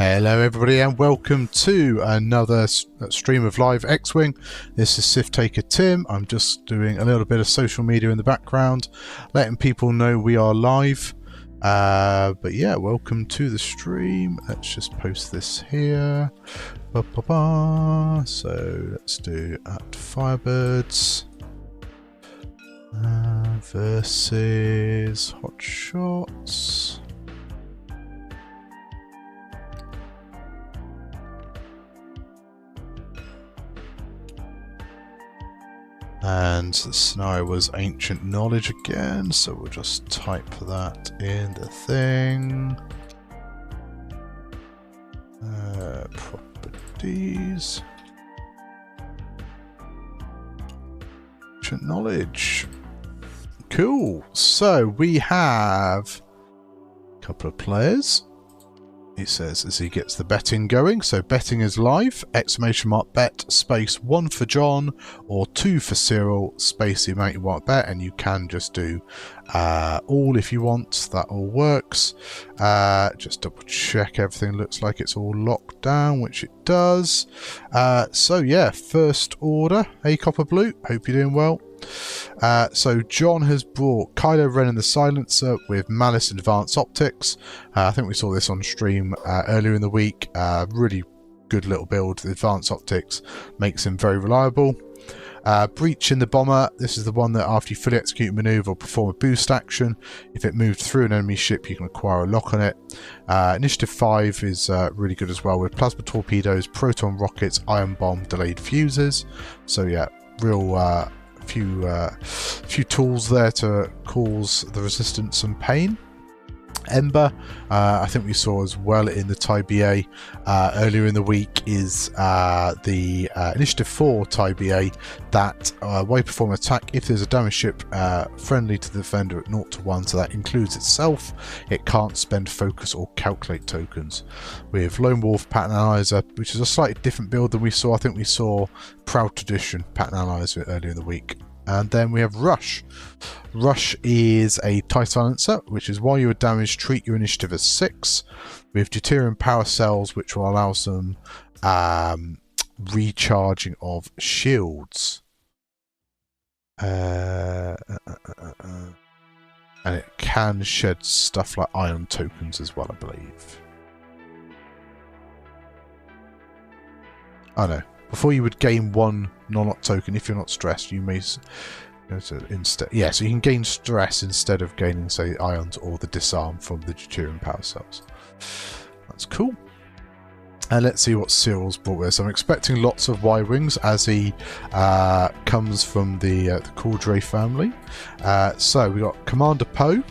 Hello everybody and welcome to another stream of live X-Wing. This is Sith Taker Tim. I'm just doing a little bit of social media in the background, letting people know we are live. But yeah, welcome to the stream. Let's just post this here. So let's do at Firebirds versus Hotshots. And the scenario was ancient knowledge again, so we'll just type that in the thing. Properties. Ancient knowledge. Cool. So we have a couple of players. He says as he gets the betting going. So betting is live. Exclamation mark bet space 1 for John or 2 for Cyril space the amount you want to bet, and you can just do all if you want. That all works. Just double check everything looks like it's all locked down, which it does. So yeah, first order. Hey Copper Blue, hope you're doing well. So John has brought Kylo Ren and the Silencer with Malice Advanced Optics. I think we saw this on stream earlier in the week. Really good little build. The Advanced Optics makes him very reliable. Breach in the Bomber. This is the one that after you fully execute a maneuver or perform a boost action, if it moved through an enemy ship you can acquire a lock on it. Initiative 5 is really good as well with plasma torpedoes, proton rockets, ion bomb, delayed fuses. So yeah, real few tools there to cause the resistance and pain. Ember, I think we saw as well in the TIE BA earlier in the week, is the Initiative 4 TIE BA that while you perform an attack, if there's a damaged ship friendly to the defender at 0 to 1, so that includes itself, it can't spend focus or calculate tokens. With Lone Wolf Pattern Analyzer, which is a slightly different build than we saw. I think we saw Proud Tradition Pattern Analyzer earlier in the week. And then we have Rush. Rush is a TIE Silencer, which is while you are damaged, treat your initiative as 6. With deuterium power cells, which will allow some recharging of shields. And it can shed stuff like ion tokens as well, I believe. Oh no. Before you would gain 1 non-lock token, if you're not stressed, you may instead. Yeah, so you can gain stress instead of gaining, say, ions or the disarm from the deuterium power cells. That's cool. And let's see what Cyril's brought with us. I'm expecting lots of Y-Wings as he comes from the Cordray family. So we got Commander Poe.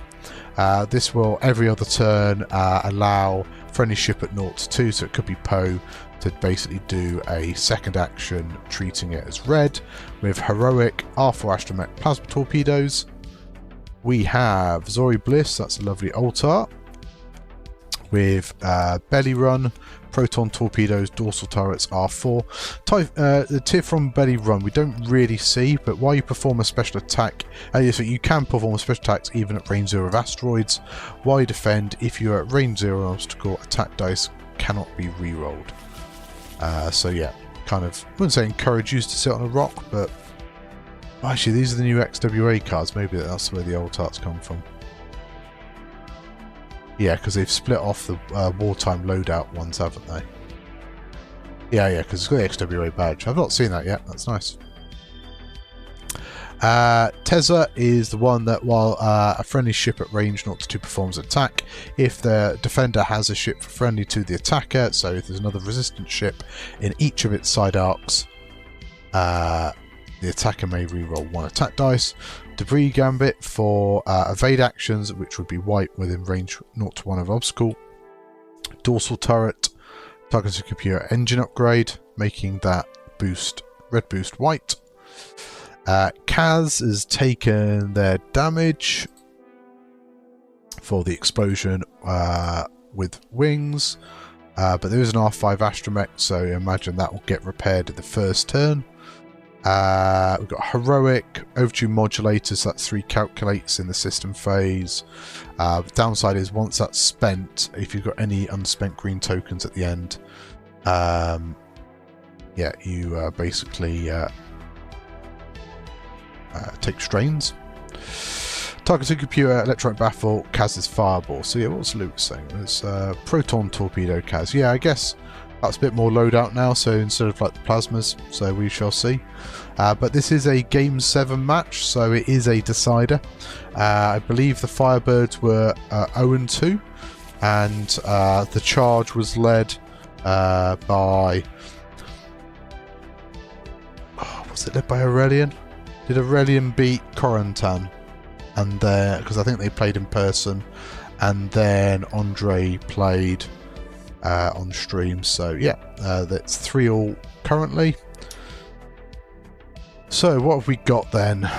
This will, every other turn, allow friendly ship at 0 to 2, so it could be Poe to basically do a second action treating it as red. With heroic R4 astromech plasma torpedoes. We have Zori Bliss, that's a lovely Altar. With belly run, proton torpedoes, dorsal turrets, R4. The tier from belly run we don't really see, but while you perform a special attack, so you can perform special attacks even at range 0 of asteroids. While you defend, if you're at range 0 of obstacle, attack dice cannot be re-rolled. So yeah, kind of, I wouldn't say encourage you to sit on a rock, but actually these are the new XWA cards. Maybe that's where the old tarts come from. Yeah, because they've split off the wartime loadout ones, haven't they? Yeah, because it's got the XWA badge. I've not seen that yet. That's nice. Tezza is the one that while a friendly ship at range 0 to 2 performs an attack, if the defender has a ship friendly to the attacker, so if there's another resistant ship in each of its side arcs, the attacker may reroll 1 attack dice. Debris Gambit for evade actions, which would be white within range 0 to 1 of obstacle. Dorsal Turret targets a computer engine upgrade, making that boost red boost white. Kaz has taken their damage for the explosion with wings, but there is an R5 astromech, so imagine that will get repaired at the first turn. We've got heroic, overdue modulators, that's 3 calculates in the system phase. The downside is once that's spent, if you've got any unspent green tokens at the end, yeah, you basically take strains. Targeted computer, electronic baffle, Kaz's fireball. So yeah, what's Luke saying? There's proton torpedo Kaz. Yeah, I guess that's a bit more loadout now, so instead of like the plasmas, so we shall see. But this is a Game 7 match, so it is a decider. I believe the Firebirds were 0-2, and the charge was led by... Oh, was it led by Aurelian? Did Aurelian beat Corentin? And because I think they played in person, and then Andre played on stream. So yeah, that's 3-3 currently. So what have we got then?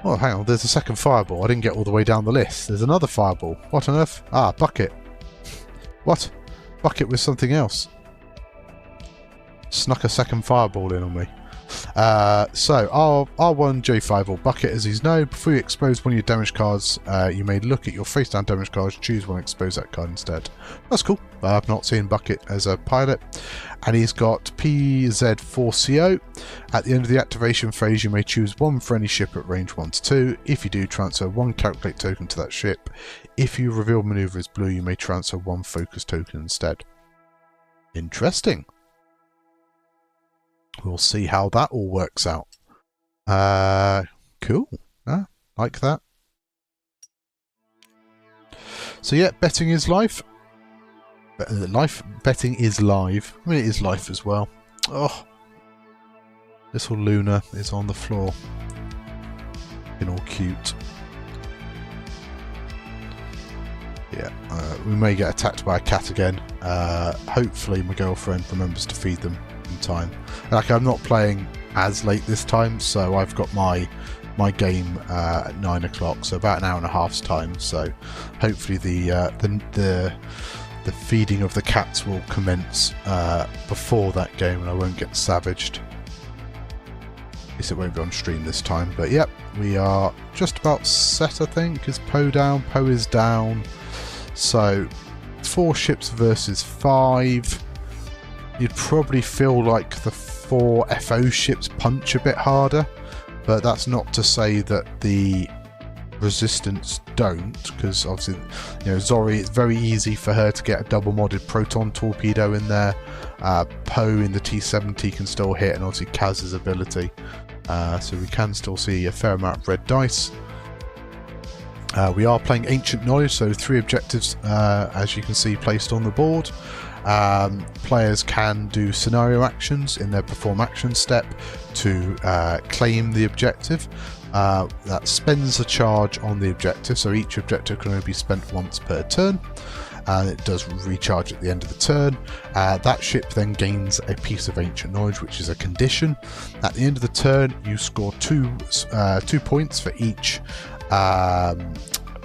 Oh, hang on, there's a second fireball. I didn't get all the way down the list. There's another fireball. What on earth? Ah, bucket. What? Bucket with something else. Snuck a second fireball in on me. So R1J5 or bucket, as he's known. Before you expose one of your damage cards, you may look at your face down damage cards, choose one, expose that card instead. That's cool. I've not seen bucket as a pilot. And he's got PZ4CO. At the end of the activation phase, you may choose one for any ship at range 1 to 2. If you do, transfer one calculate token to that ship. If you reveal maneuver is blue, you may transfer one focus token instead. Interesting. We'll see how that all works out. Cool. Like that. So yeah, betting is live. Betting is live. I mean, it is live as well. Oh, little Luna is on the floor. Looking all cute. Yeah, we may get attacked by a cat again. Hopefully my girlfriend remembers to feed them in time. Like, I'm not playing as late this time, so I've got my game at 9 o'clock, so about an hour and a half's time. So hopefully the feeding of the cats will commence before that game, and I won't get savaged. At least it won't be on stream this time. But yep, we are just about set, I think. Is Poe down? Poe is down. So 4 ships versus 5. You'd probably feel like the 4 FO ships punch a bit harder, but that's not to say that the Resistance don't, because obviously, you know, Zori, it's very easy for her to get a double modded proton torpedo in there. Poe in the T70 can still hit, and obviously Kaz's ability. So we can still see a fair amount of red dice. We are playing Ancient Knowledge, so 3 objectives, as you can see, placed on the board. Players can do scenario actions in their perform action step to claim the objective. That spends a charge on the objective, so each objective can only be spent once per turn, and it does recharge at the end of the turn. That ship then gains a piece of ancient knowledge, which is a condition. At the end of the turn, you score 2 points for each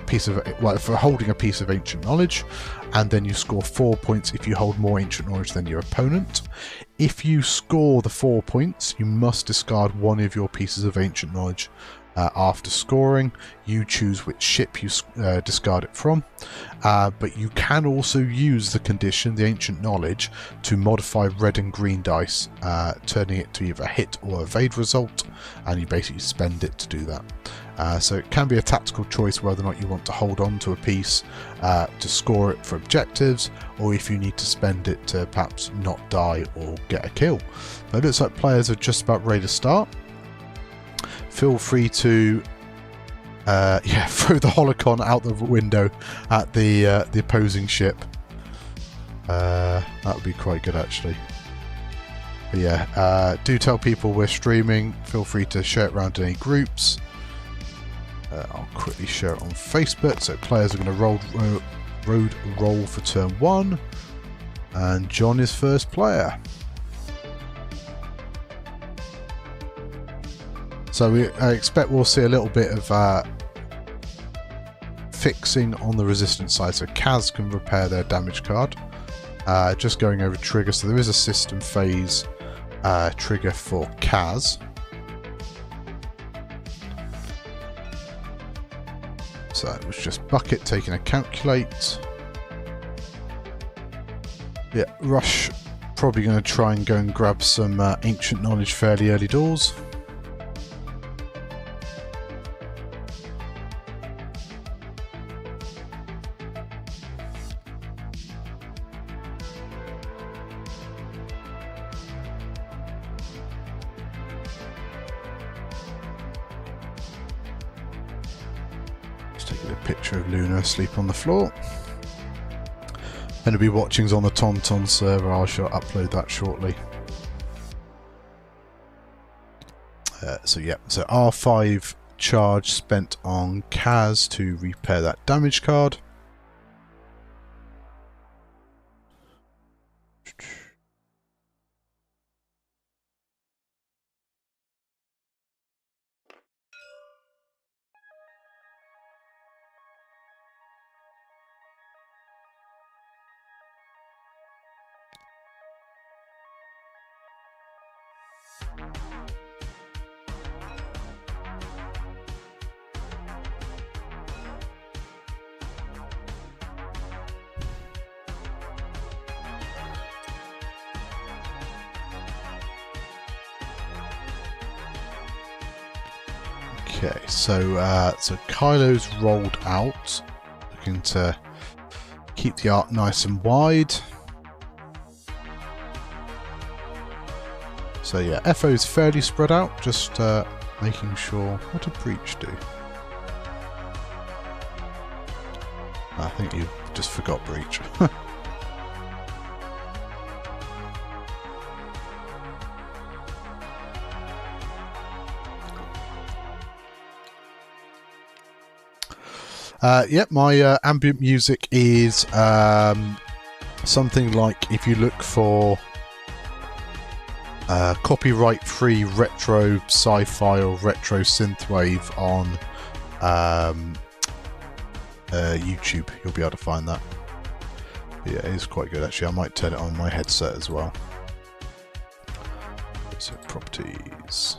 piece of, well, for holding a piece of ancient knowledge, and then you score 4 points if you hold more ancient knowledge than your opponent. If you score the 4 points, you must discard one of your pieces of ancient knowledge. After scoring, you choose which ship you discard it from, but you can also use the condition, the ancient knowledge, to modify red and green dice, turning it to either a hit or evade result, and you basically spend it to do that. So it can be a tactical choice whether or not you want to hold on to a piece to score it for objectives, or if you need to spend it to perhaps not die or get a kill. So it looks like players are just about ready to start. Feel free to throw the holocron out the window at the opposing ship. That would be quite good, actually. But yeah, do tell people we're streaming. Feel free to share it around in any groups. I'll quickly share it on Facebook. So players are going to roll for turn 1, and John is first player. So I expect we'll see a little bit of fixing on the resistance side, so Kaz can repair their damage card. Just going over trigger, so there is a system phase trigger for Kaz. So it was just Bucket taking a calculate. Yeah, Rush probably going to try and go and grab some ancient knowledge fairly early doors. Just taking a picture of Luna asleep on the floor. And it'll be watchings on the Tauntaun server. I shall upload that shortly. So yeah, so R5 charge spent on Kaz to repair that damage card. Okay, so Kylo's rolled out, looking to keep the arc nice and wide. So yeah, FO's fairly spread out, just making sure. What did Breach do? I think you just forgot Breach. Yep, my ambient music is something like, if you look for copyright-free retro sci-fi or retro synthwave on YouTube, you'll be able to find that. Yeah, it is quite good actually. I might turn it on my headset as well. So properties.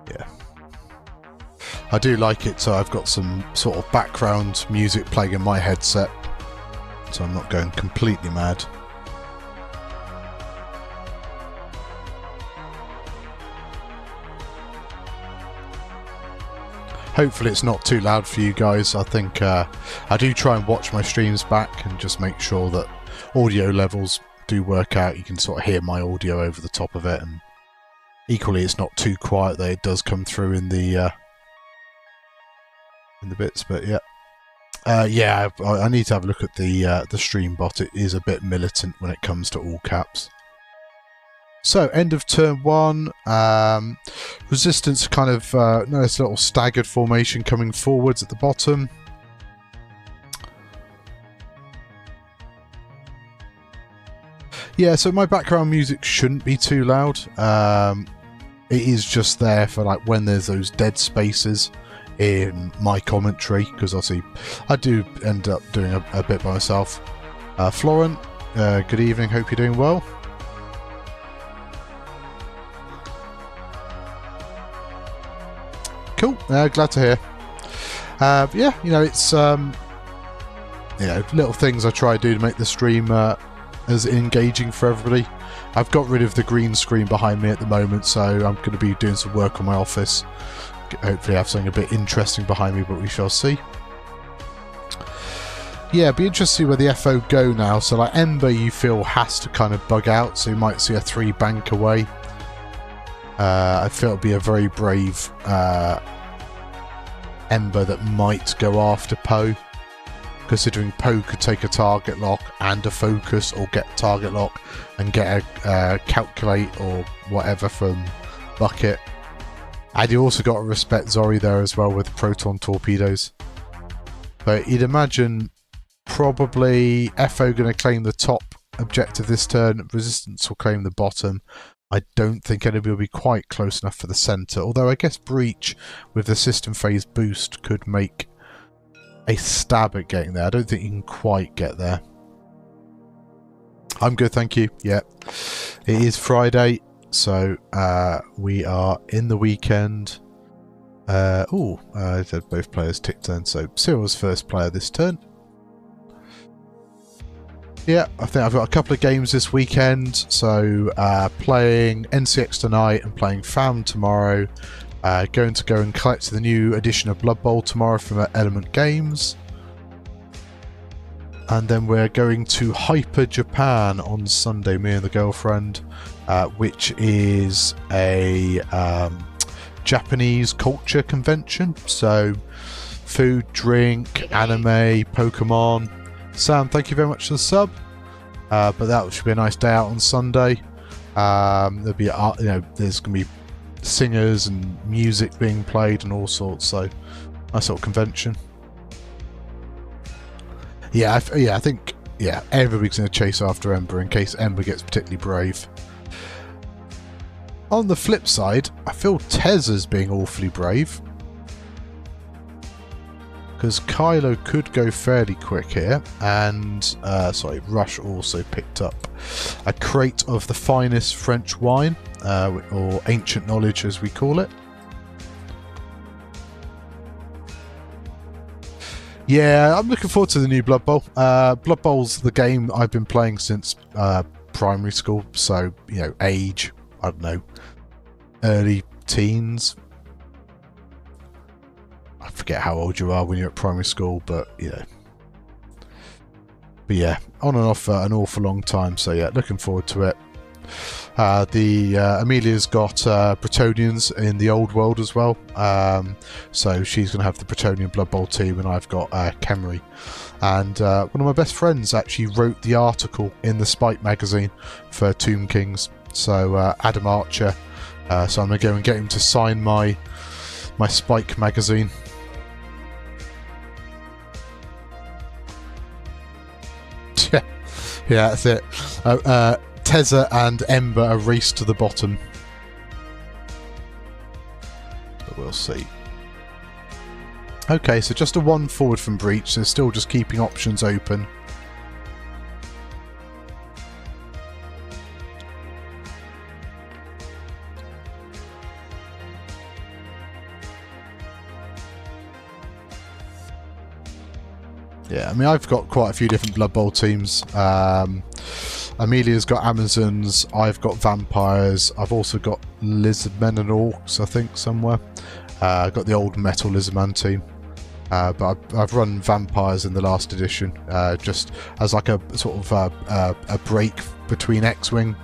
Yeah. I do like it, so I've got some sort of background music playing in my headset, so I'm not going completely mad. Hopefully it's not too loud for you guys. I think I do try and watch my streams back and just make sure that audio levels do work out. You can sort of hear my audio over the top of it, and equally it's not too quiet that it does come through in the bits. But yeah, yeah, I need to have a look at the stream bot. It is a bit militant when it comes to all caps. So end of turn one, resistance kind of nice little staggered formation coming forwards at the bottom. Yeah, so my background music shouldn't be too loud. It is just there for like when there's those dead spaces in my commentary, because obviously I do end up doing a bit by myself. Florent, good evening, hope you're doing well. Cool, glad to hear. Yeah, you know, it's you know, little things I try to do to make the stream as engaging for everybody. I've got rid of the green screen behind me at the moment, so I'm going to be doing some work on my office. Hopefully I have something a bit interesting behind me, but we shall see. Yeah, it'd be interesting to see where the FO go now. So like Ember, you feel has to kind of bug out, so you might see a 3 bank away. I feel it'll be a very brave Ember that might go after Poe, considering Poe could take a target lock and a focus, or get target lock and get a calculate or whatever from Bucket. And you also got to respect Zori there as well with proton torpedoes. But you'd imagine probably FO going to claim the top objective this turn, Resistance will claim the bottom. I don't think anybody will be quite close enough for the centre, although I guess Breach with the system phase boost could make a stab at getting there. I don't think you can quite get there. I'm good, thank you. Yeah, it is Friday, so we are in the weekend. Both players tick turn, so Cyril's first player this turn. Yeah, I think I've got a couple of games this weekend, so playing NCX tonight and playing FAM tomorrow. Going to go and collect the new edition of Blood Bowl tomorrow from Element Games. And then we're going to Hyper Japan on Sunday, me and the girlfriend, which is a Japanese culture convention. So food, drink, anime, Pokemon. Sam, thank you very much for the sub. But that should be a nice day out on Sunday. There'll be, there's going to be singers and music being played and all sorts. So nice little convention. I think everybody's going to chase after Ember in case Ember gets particularly brave. On the flip side, I feel Tezza's being awfully brave. Because Kylo could go fairly quick here, and Rush also picked up a crate of the finest French wine, or ancient knowledge as we call it. Yeah, I'm looking forward to the new Blood Bowl. Blood Bowl's the game I've been playing since primary school, so, age, I don't know, early teens. I forget how old you are when you're at primary school, but on and off for an awful long time. So yeah, looking forward to it. Amelia's got Bretonians in the old world as well, so she's going to have the Bretonian Blood Bowl team, and I've got Khemri. And one of my best friends actually wrote the article in the Spike magazine for Tomb Kings. So Adam Archer. So I'm going to go and get him to sign my Spike magazine. Yeah, that's it. Tezza and Ember are race to the bottom. But we'll see. Okay, so just a 1 forward from Breach, so still just keeping options open. Yeah, I mean, I've got quite a few different Blood Bowl teams. Amelia's got Amazons, I've got Vampires, I've also got Lizardmen and Orcs, I think, somewhere. I've got the old Metal Lizardman team. But I've run Vampires in the last edition, just as like a sort of a break between X-Wing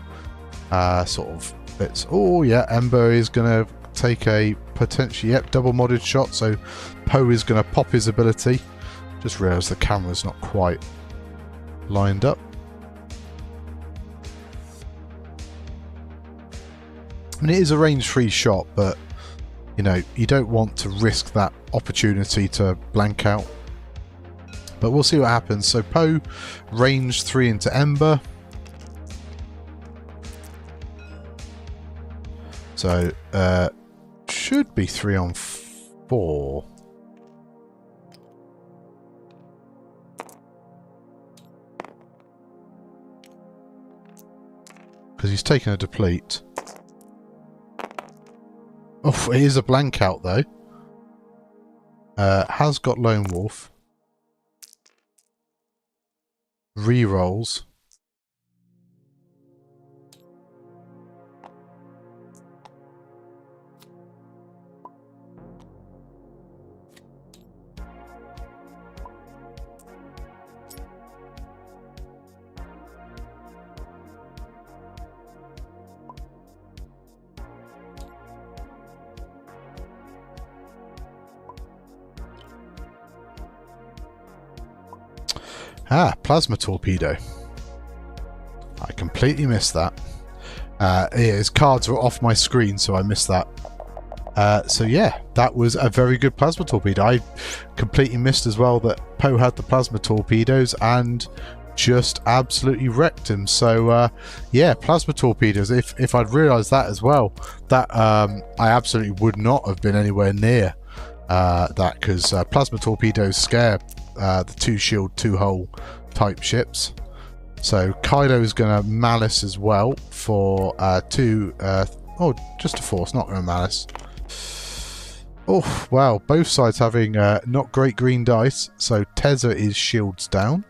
sort of bits. Oh yeah, Ember is going to take a potentially, double modded shot, so Poe is going to pop his ability. Just realised the camera's not quite lined up. I mean, it is a range-free shot, but you don't want to risk that opportunity to blank out. But we'll see what happens. So Poe, range 3 into Ember. So should be 3 on 4. Because he's taken a deplete. Oh, it is a blank out though. Has got Lone Wolf. Rerolls. Plasma torpedo. I completely missed that. His cards were off my screen, so I missed that. So yeah, that was a very good plasma torpedo. I completely missed as well that Poe had the plasma torpedoes and just absolutely wrecked him. So yeah, plasma torpedoes. If I'd realised that as well, that I absolutely would not have been anywhere near that, because plasma torpedoes scare the 2-shield, 2-hull type ships. So Kylo's going to Malice as well for 2... just a Force, not going to Malice. Oh, wow. Both sides having not great green dice. So Tezza is shields down.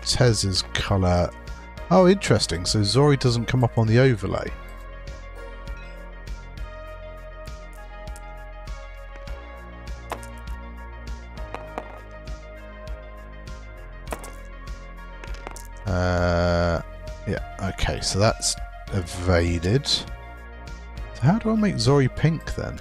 Tezza's colour... Oh, interesting. So Zori doesn't come up on the overlay. Yeah, okay, so that's evaded. So how do I make Zori pink then?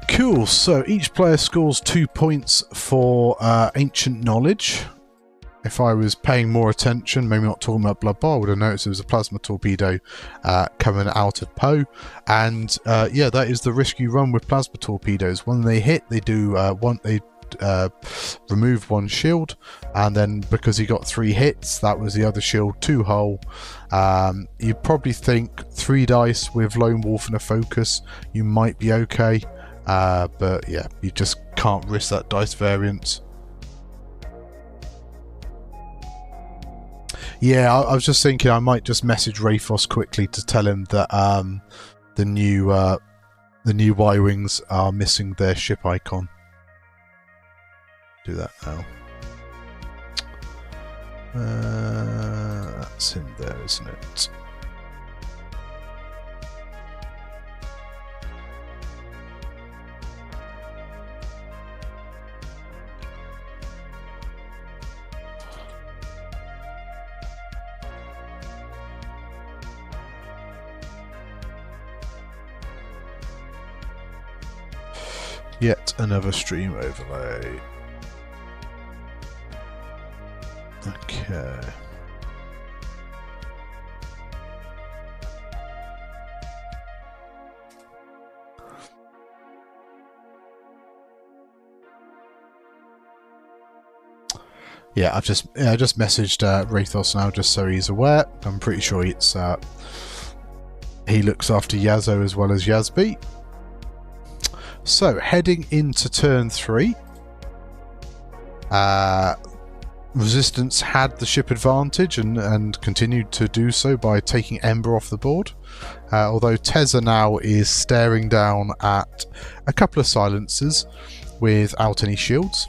Cool, so each player scores 2 points for ancient knowledge. If I was paying more attention, maybe not talking about Blood Bowl, I would have noticed there was a plasma torpedo coming out of Poe. And yeah, that is the risk you run with plasma torpedoes. When they hit, they do remove one shield, and then because he got 3 hits, that was the other shield, 2 hull. You'd probably think 3 dice with Lone Wolf and a focus, you might be okay. But yeah, you just can't risk that dice variance. Yeah, I was just thinking I might just message Rayfos quickly to tell him that the new Y-Wings are missing their ship icon. Do that now. That's in there, isn't it? Yet another stream overlay. Okay. Yeah, I just messaged Rathos now just so he's aware. I'm pretty sure it's he looks after Yazzo as well as Yazbi. So, heading into turn 3, Resistance had the ship advantage and continued to do so by taking Ember off the board. Although Tezza now is staring down at a couple of silencers without any shields.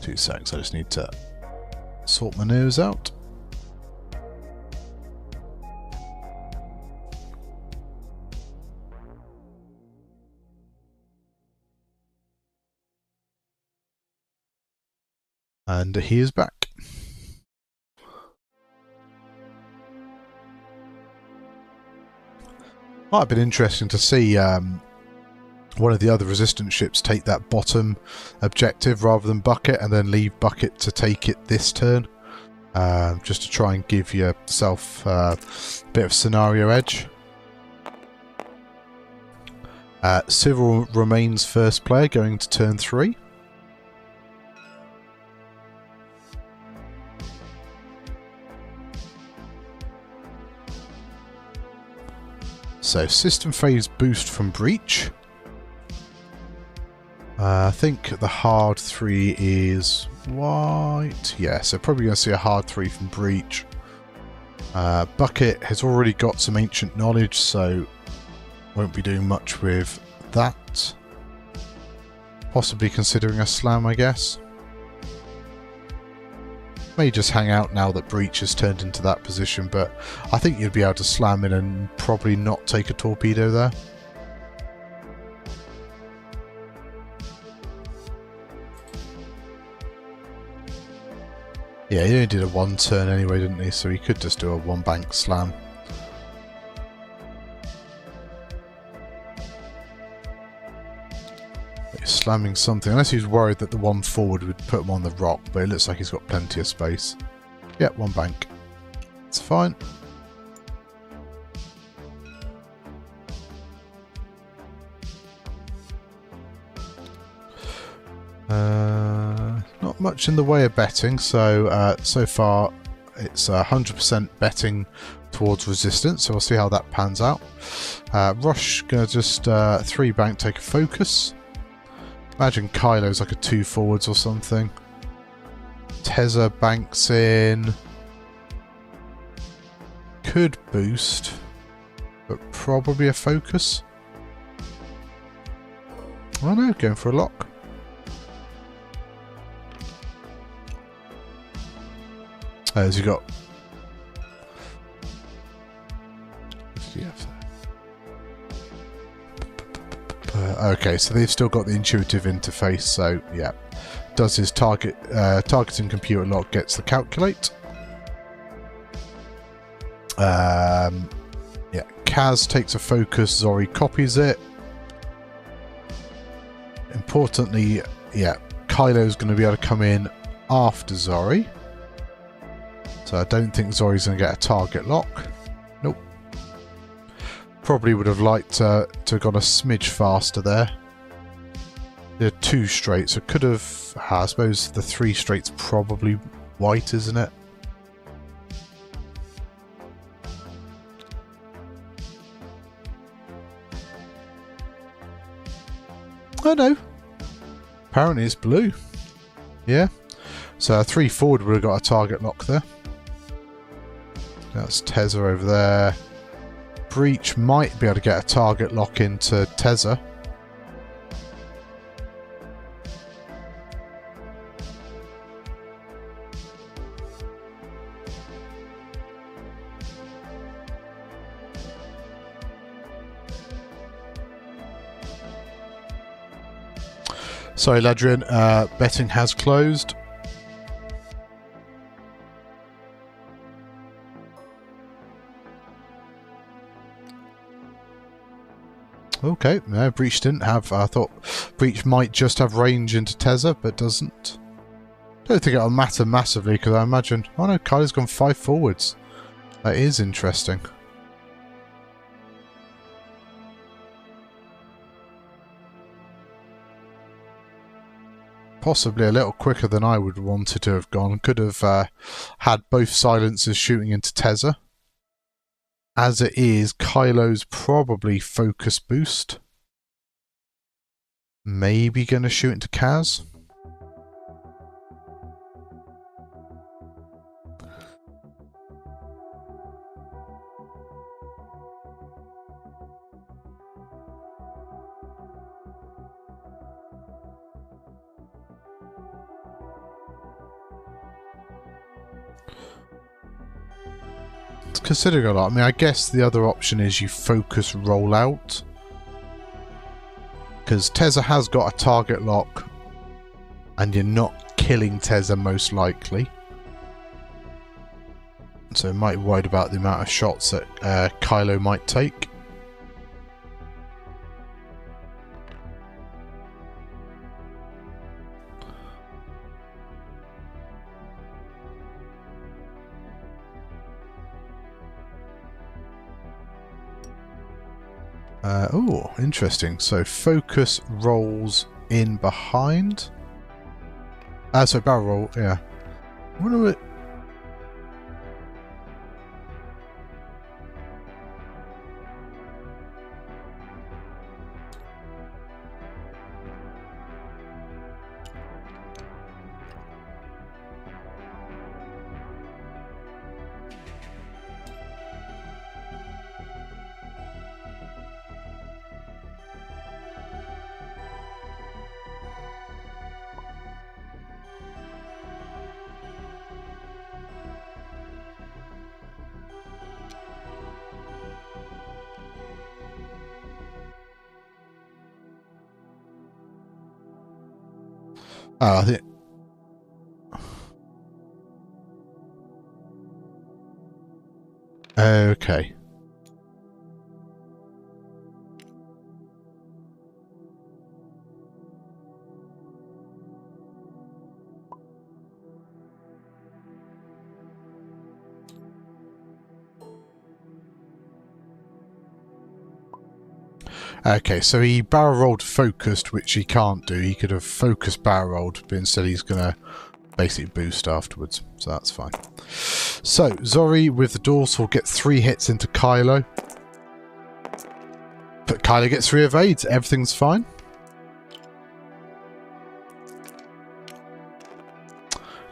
2 seconds, I just need to sort my nose out. And he is back. Might have been interesting to see one of the other resistance ships take that bottom objective rather than Bucket, and then leave Bucket to take it this turn, just to try and give yourself a bit of scenario edge. Cyril remains first player going to turn 3. So, system phase boost from Breach. I think the hard 3 is white. Yeah, so probably going to see a hard 3 from Breach. Bucket has already got some ancient knowledge, so won't be doing much with that. Possibly considering a slam, I guess. May just hang out now that Breach has turned into that position, but I think you'd be able to slam in and probably not take a torpedo there. Yeah, he only did a 1 turn anyway, didn't he? So he could just do a 1 bank slam. Slamming something, unless he's worried that the 1 forward would put him on the rock, but it looks like he's got plenty of space. Yep, 1 bank. It's fine. Not much in the way of betting, so so far it's 100% betting towards resistance, so we'll see how that pans out. Rush gonna just 3 bank, take a focus. Imagine Kylo's like a 2 forwards or something. Tezza banks in. Could boost, but probably a focus. I don't know, going for a lock. Has he got? Okay, so they've still got the intuitive interface, so yeah. Does his targeting computer lock, gets the calculate. Yeah, Kaz takes a focus, Zori copies it. Importantly, yeah, Kylo's going to be able to come in after Zori. So I don't think Zori's going to get a target lock. Nope. Probably would have liked to have gone a smidge faster there. There are 2 straight, so could have... I suppose the 3 straight's probably white, isn't it? Oh no. Apparently it's blue. Yeah. So 3 forward would have got a target lock there. That's Tezza over there. Breach might be able to get a target lock into Tezza. Sorry, Ladrian, betting has closed. Okay, no, Breach didn't have... I thought Breach might just have range into Tezza, but doesn't. Don't think it'll matter massively, because I imagine... Oh no, Kylo's gone 5 forwards. That is interesting. Possibly a little quicker than I would wanted to have gone. Could have had both silencers shooting into Tezza. As it is, Kylo's probably focus boost. Maybe going to shoot into Kaz. Considering a lot. I mean, I guess the other option is you focus rollout. Because Tezza has got a target lock. And you're not killing Tezza most likely. So might be worried about the amount of shots that Kylo might take. Oh, interesting. So focus rolls in behind. So barrel roll, yeah. I wonder what... I think... Okay. Okay, so he barrel rolled focused, which he can't do. He could have focused barrel rolled, but instead he's going to basically boost afterwards, so that's fine. So, Zori with the dorsal gets 3 hits into Kylo. But Kylo gets 3 evades, everything's fine.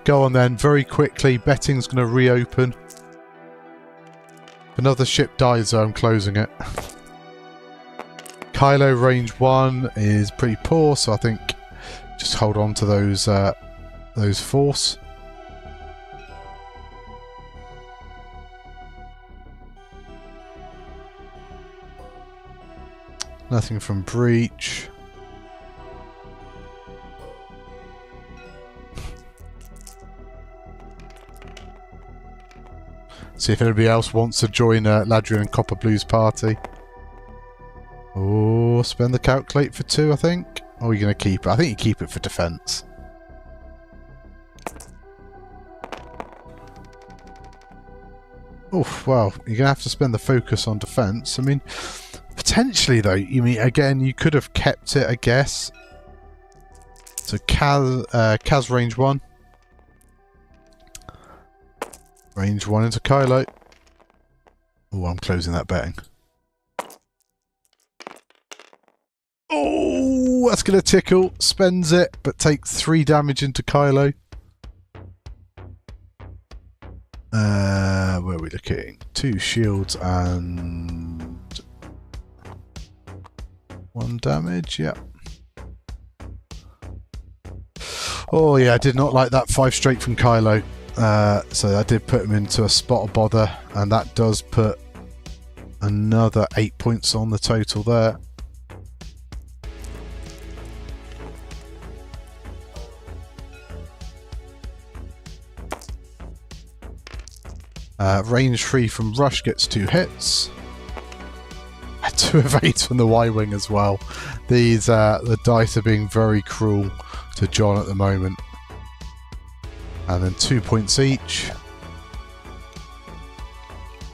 Go on then, very quickly, betting's going to reopen. If another ship dies though, I'm closing it. Kylo range 1 is pretty poor, so I think just hold on to those force. Nothing from breach. See if anybody else wants to join Ladrian and Copper Blue's party. Oh, spend the calculate for 2, I think. Or are you going to keep it? I think you keep it for defense. Oh, well, you're going to have to spend the focus on defense. I mean, potentially though, you mean, again, you could have kept it, I guess. So Kaz range 1. Range 1 into Kylo. Oh, I'm closing that betting. Oh, that's going to tickle. Spends it, but takes 3 damage into Kylo. Where are we looking? 2 shields and 1 damage, yeah. Oh yeah, I did not like that 5 straight from Kylo. So I did put him into a spot of bother, and that does put another 8 points on the total there. Range 3 from Rush gets 2 hits. 2 evades from the Y-Wing as well. These the dice are being very cruel to John at the moment. And then 2 points each.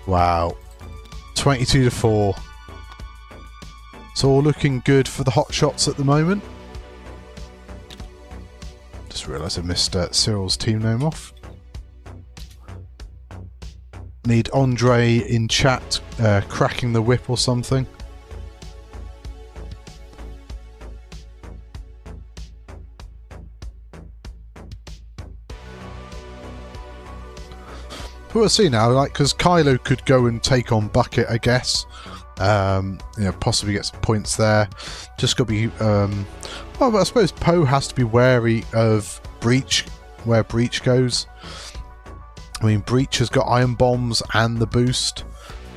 Wow. 22 to 4. It's all looking good for the Hotshots at the moment. Just realised I missed Cyril's team name off. Need Andre in chat cracking the whip or something. We'll see now, like, because Kylo could go and take on Bucket, I guess. You know, possibly get some points there. Just got to be. Well, but I suppose Poe has to be wary of Breach, where Breach goes. I mean, Breach has got iron bombs and the boost,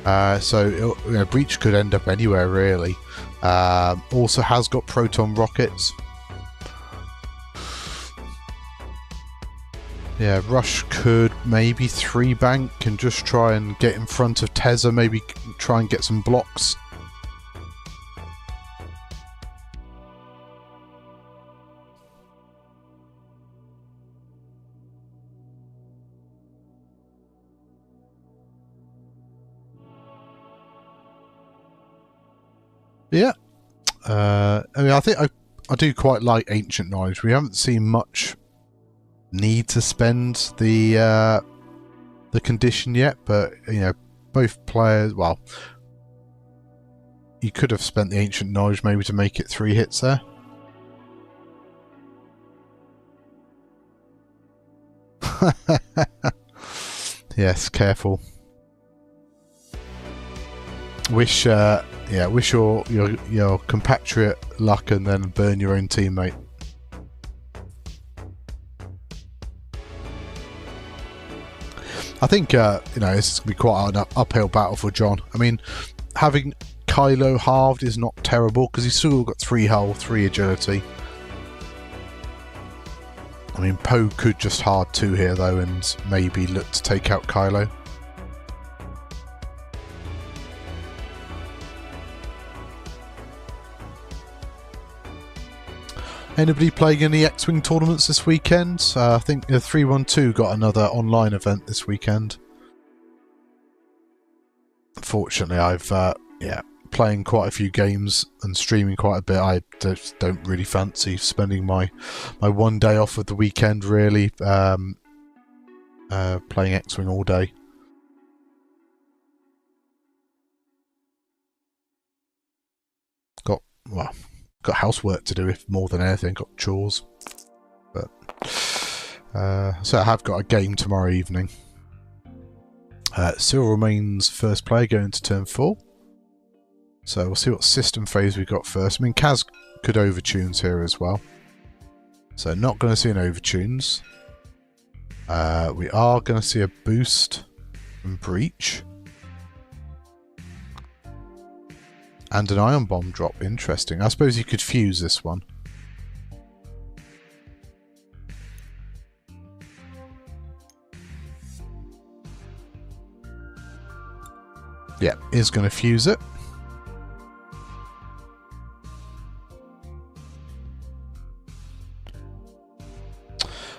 so you know, Breach could end up anywhere really. Also has got proton rockets. Yeah, Rush could maybe 3 bank and just try and get in front of Tezza, maybe try and get some blocks. Yeah, I mean, I think I do quite like Ancient Knowledge. We haven't seen much need to spend the condition yet, but you know, both players. Well, you could have spent the Ancient Knowledge maybe to make it 3 hits there. Yes, careful. Wish. Yeah, wish your compatriot luck and then burn your own teammate. I think you know, this is going to be quite an uphill battle for John. I mean, having Kylo halved is not terrible because he's still got 3 hull, 3 agility. I mean, Poe could just hard 2 here though and maybe look to take out Kylo. Anybody playing any X-Wing tournaments this weekend? I think the 312 got another online event this weekend. Unfortunately, I've playing quite a few games and streaming quite a bit, I just don't really fancy spending my one day off of the weekend really playing X-Wing all day. Got housework to do, if more than anything. Got chores, but so I have got a game tomorrow evening. Cyril remains first player going to turn 4. So we'll see what system phase we got first. I mean, Kaz could overtunes here as well. So not going to see an overtunes. We are going to see a boost from Breach. And an ion bomb drop. Interesting. I suppose you could fuse this one. Yeah, is going to fuse it.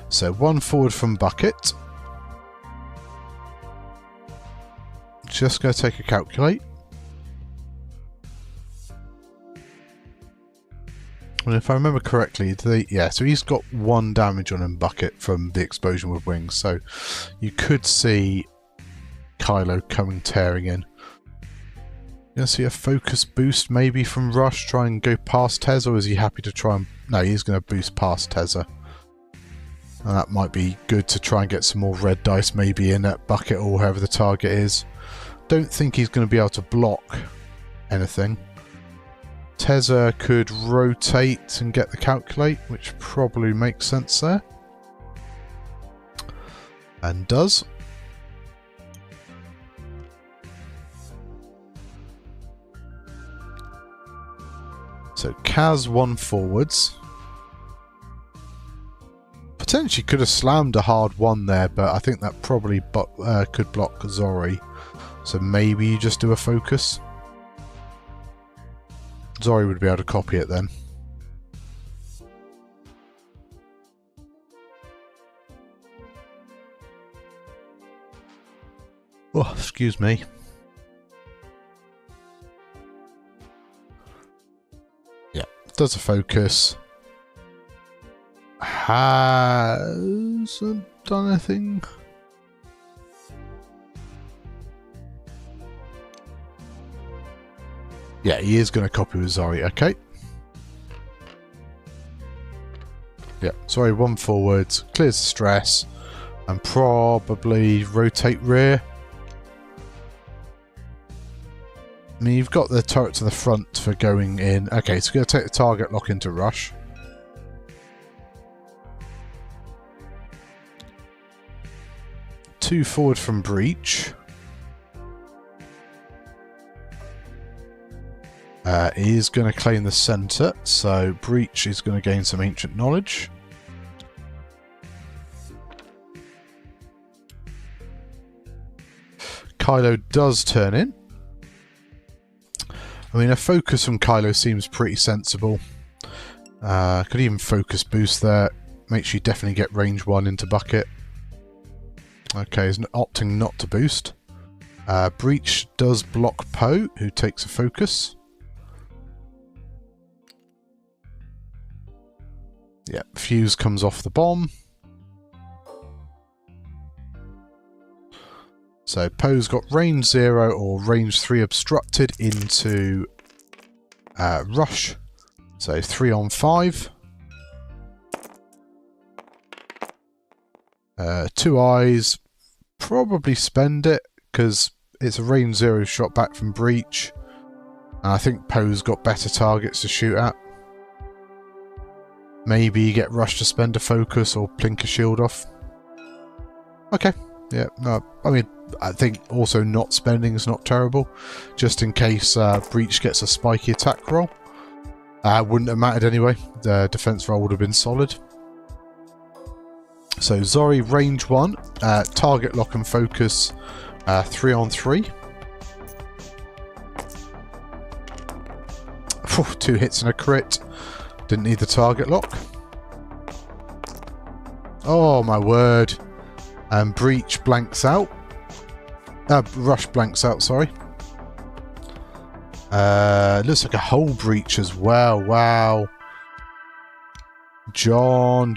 So 1 forward from Bucket. Just going to take a calculate. And if I remember correctly, yeah, so he's got 1 damage on him, Bucket, from the explosion with wings. So you could see Kylo coming tearing in. You're going to see a focus boost maybe from Rush, try and go past Tezza, or is he happy to try and... No, he's going to boost past Tezza. And that might be good to try and get some more red dice maybe in at Bucket or whoever the target is. Don't think he's going to be able to block anything. Tezza could rotate and get the calculate, which probably makes sense there. And does. So Kaz 1 forwards. Potentially could have slammed a hard 1 there, but I think that probably could block Zori. So maybe you just do a focus. Zori would be able to copy it then. Oh, excuse me. Yeah, does a focus. Hasn't done anything. Yeah, he is going to copy with Zori. Okay. Yeah, Zori 1 forwards, clears the stress, and probably rotate rear. I mean, you've got the turret to the front for going in. Okay, so we're going to take the target lock into Rush. Two forward from Breach. Is going to claim the centre, so Breach is going to gain some ancient knowledge. Kylo does turn in. I mean, a focus from Kylo seems pretty sensible. Could even focus boost there. Make sure you definitely get range 1 into Bucket. Okay, he's opting not to boost. Breach does block Poe, who takes a focus. Yeah, fuse comes off the bomb. So Poe's got range 0 or range 3 obstructed into Rush. So 3 on 5. 2 eyes. Probably spend it because it's a range 0 shot back from Breach. And I think Poe's got better targets to shoot at. Maybe you get Rush to spend a focus or plink a shield off. Okay. Yeah, no, I mean, I think also not spending is not terrible. Just in case Breach gets a spiky attack roll. Wouldn't have mattered anyway. The defense roll would have been solid. So Zori, range 1. Target lock and focus 3 on 3. 2 hits and a crit. Didn't need the target lock. Oh my word. And Breach blanks out. Rush blanks out, sorry. Looks like a hull breach as well. Wow. John.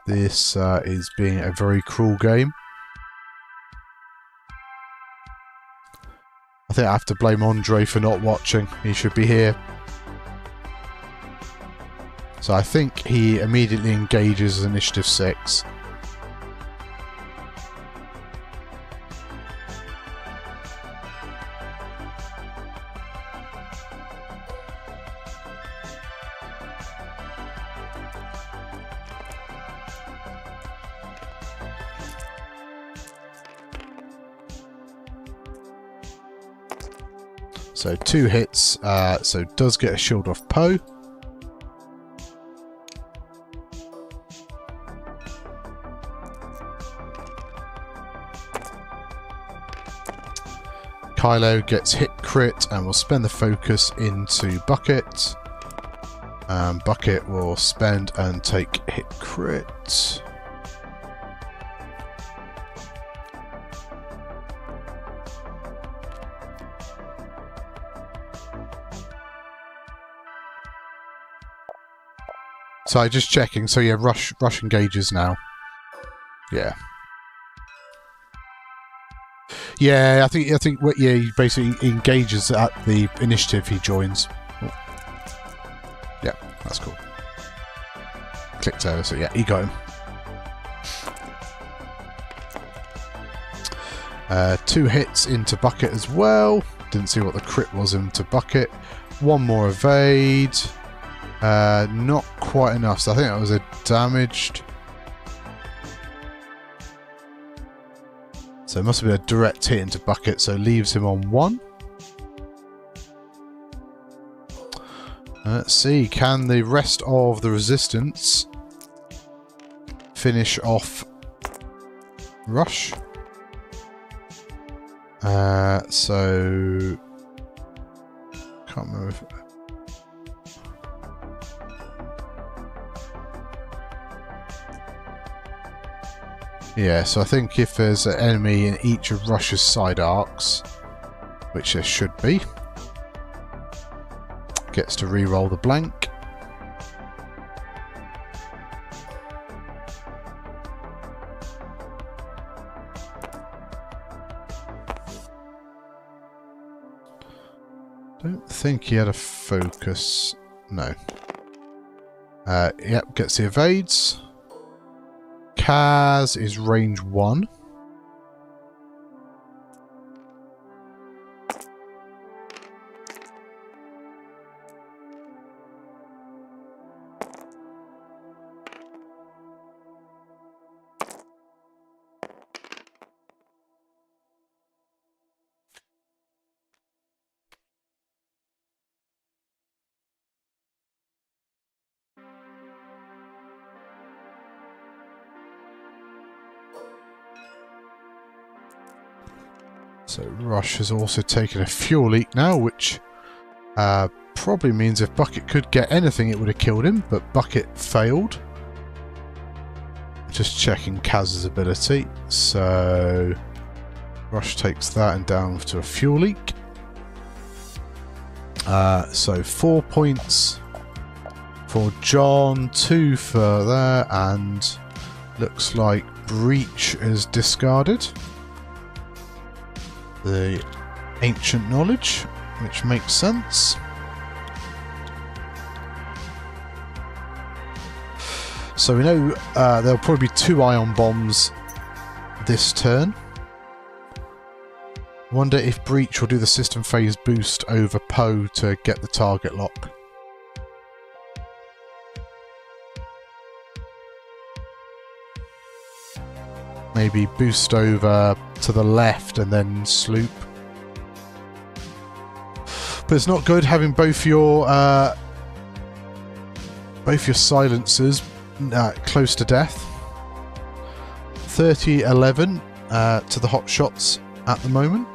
This is being a very cruel game. I think I have to blame Andre for not watching. He should be here. So I think he immediately engages Initiative 6. So 2 hits, so does get a shield off Poe. Kylo gets hit crit and will spend the focus into Bucket. Bucket will spend and take hit crit. So just checking. So yeah, rush engages now. Yeah. Yeah, I think yeah, he basically engages at the initiative he joins. Oh. Yeah, that's cool. Clicked over, so yeah, he got him. 2 hits into Bucket as well. Didn't see what the crit was into Bucket. 1 more evade. Not quite enough, so I think that was a damaged. So it must have been a direct hit into Bucket, so leaves him on 1. Let's see, can the rest of the resistance finish off Rush? So can't remember if... Yeah, so I think if there's an enemy in each of Rush's side arcs, which there should be, gets to re-roll the blank. Don't think he had a focus. No. Yep, gets the evades. Kaz is range 1. So Rush has also taken a fuel leak now, which probably means if Bucket could get anything, it would have killed him, but Bucket failed. Just checking Kaz's ability. So Rush takes that and down to a fuel leak. So 4 points for John, 2 for there, and looks like Breach is discarded. The ancient knowledge, which makes sense. So we know there'll probably be 2 ion bombs this turn. Wonder if Breach will do the system phase boost over Poe to get the target lock. Maybe boost over to the left and then sloop. But it's not good having both your silencers close to death. 30-11 to the Hotshots at the moment.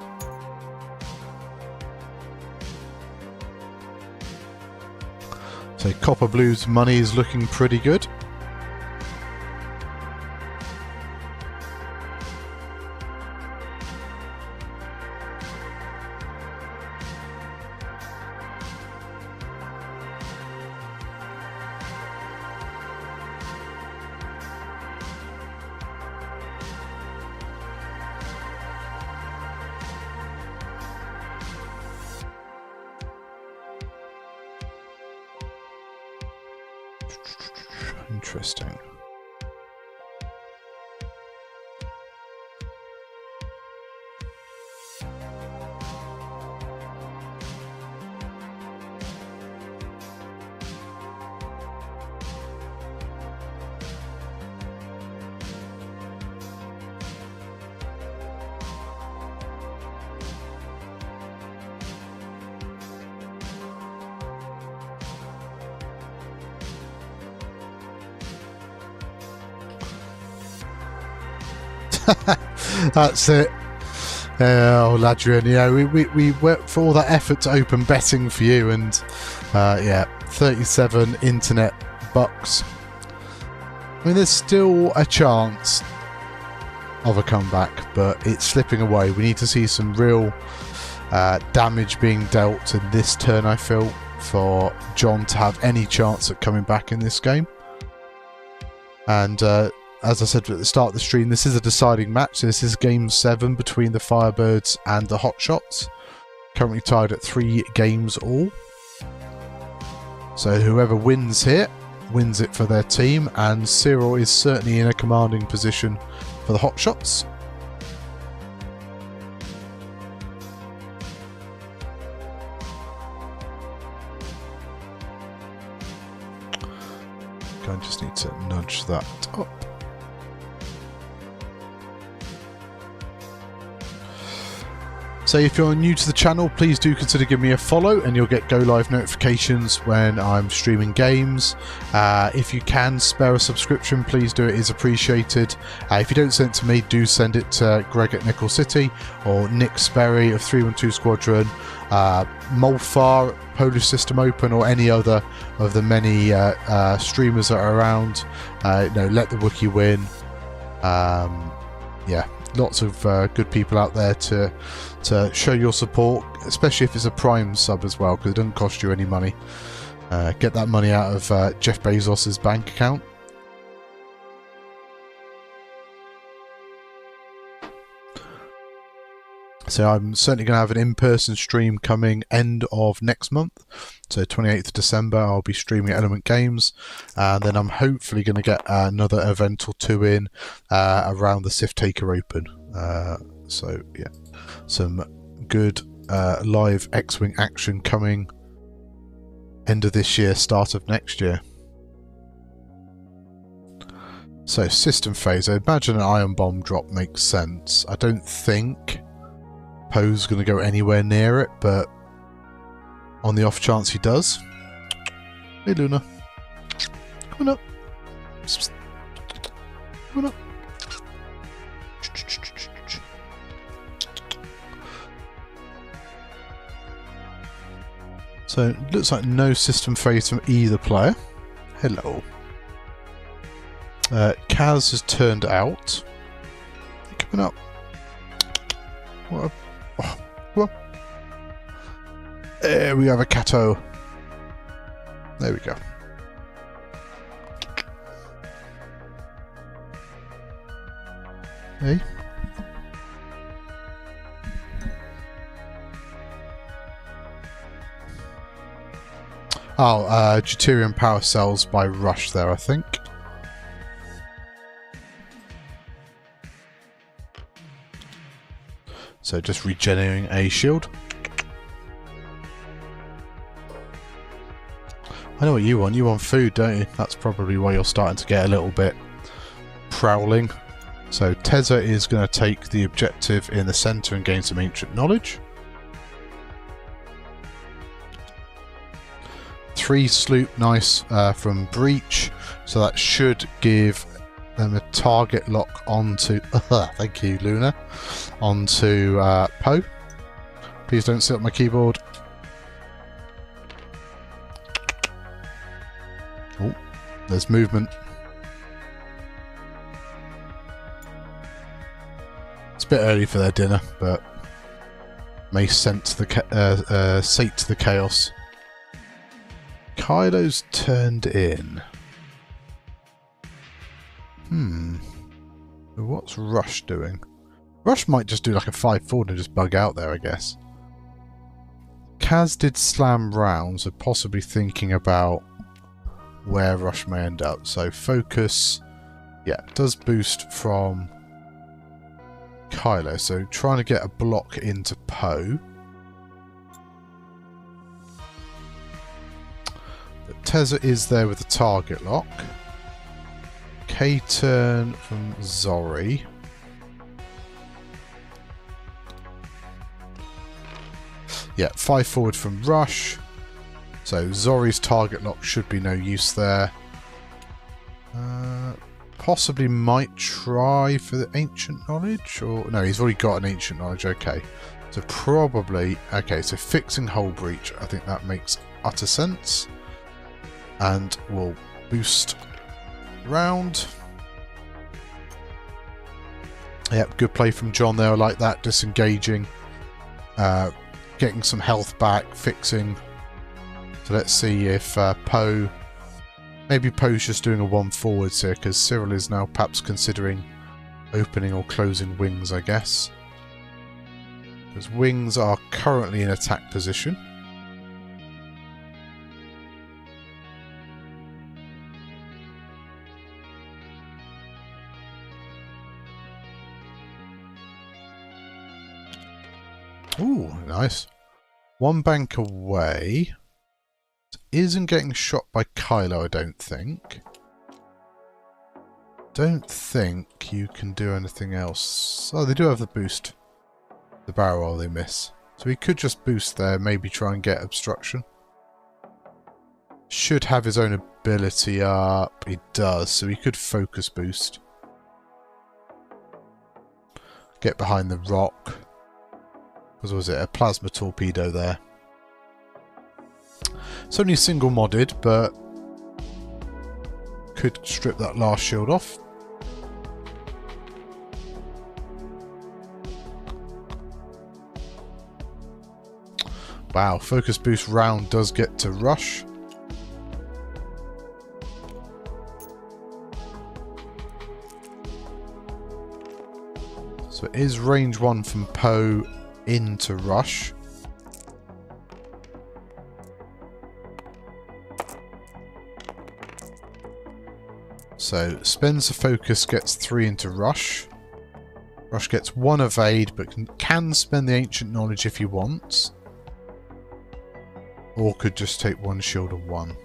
So Copper Blue's money is looking pretty good. Interesting. That's it. Oh, Adrian, yeah, we went for all that effort to open betting for you, and yeah, 37 internet bucks. I mean, there's still a chance of a comeback, but it's slipping away. We need to see some real damage being dealt in this turn, I feel, for John to have any chance at coming back in this game. And as I said at the start of the stream, this is a deciding match. This is Game 7 between the Firebirds and the Hotshots. Currently tied at 3 games all. So whoever wins here, wins it for their team. And Cyril is certainly in a commanding position for the Hotshots. I just need to nudge that up. So if you're new to the channel, please do consider giving me a follow and you'll get go live notifications when I'm streaming games. If you can spare a subscription, please do, it is appreciated. If you don't send it to me, do send it to Greg at Nickel City or Nick Sperry of 312 Squadron, Molfar, Polish System Open, or any other of the many streamers that are around. Let the Wookiee win. Yeah, lots of good people out there to show your support, especially if it's a Prime sub as well, because it doesn't cost you any money. Get that money out of Jeff Bezos's bank account. So I'm certainly going to have an in-person stream coming end of next month. So 28th of December, I'll be streaming Element Games. And then I'm hopefully going to get another event or two in around the Sith Taker Open. So yeah, some good live X-Wing action coming end of this year, start of next year. So system phase, I imagine an ion bomb drop makes sense. I don't think Poe's going to go anywhere near it, but on the off chance he does. Hey Luna, come on up. Come on up. So it looks like no system phase from either player. Hello. Kaz has turned out. Coming up. What? What? There we have a Cato. There we go. Hey. Oh, deuterium power cells by Rush there, I think. So just regenerating a shield. I know what you want. You want food, don't you? That's probably why you're starting to get a little bit prowling. So Tezza is going to take the objective in the centre and gain some ancient knowledge. 3 sloop, nice, from Breach. So that should give them a target lock onto... thank you, Luna. Onto Poe. Please don't sit on my keyboard. Oh, there's movement. It's a bit early for their dinner, but may sense the sate the chaos. Kylo's turned in. What's Rush doing? Rush might just do like a 5-4 and just bug out there, I guess. Kaz did slam round, so possibly thinking about where rush may end up. So focus, yeah, does boost from Kylo. So trying to get a block into Poe. But Tezza is there with the target lock. K-turn from Zori. Yeah, 5 forward from Rush. So Zori's target lock should be no use there. Possibly might try for the Ancient Knowledge, or no, he's already got an Ancient Knowledge. Okay, so probably okay. So fixing Hull Breach, I think that makes utter sense, and we'll boost round. Yep, good play from John there. I like that, disengaging, getting some health back, fixing. So let's see if Poe, maybe Poe's just doing a 1 forwards here, because Cyril is now perhaps considering opening or closing wings, I guess. Because wings are currently in attack position. Ooh, nice. 1 bank away. Isn't getting shot by Kylo, I don't think. Don't think you can do anything else. Oh, they do have the boost. The barrel roll they miss. So he could just boost there, maybe try and get obstruction. Should have his own ability up. He does, so he could focus boost. Get behind the rock. What was it? A plasma torpedo there. It's only single modded, but could strip that last shield off. Wow, focus boost round does get to rush. So it is range 1 from Poe into rush. So spends the focus, gets 3 into rush. Rush gets 1 evade, but can spend the Ancient Knowledge if he wants. Or could just take 1 shield of 1.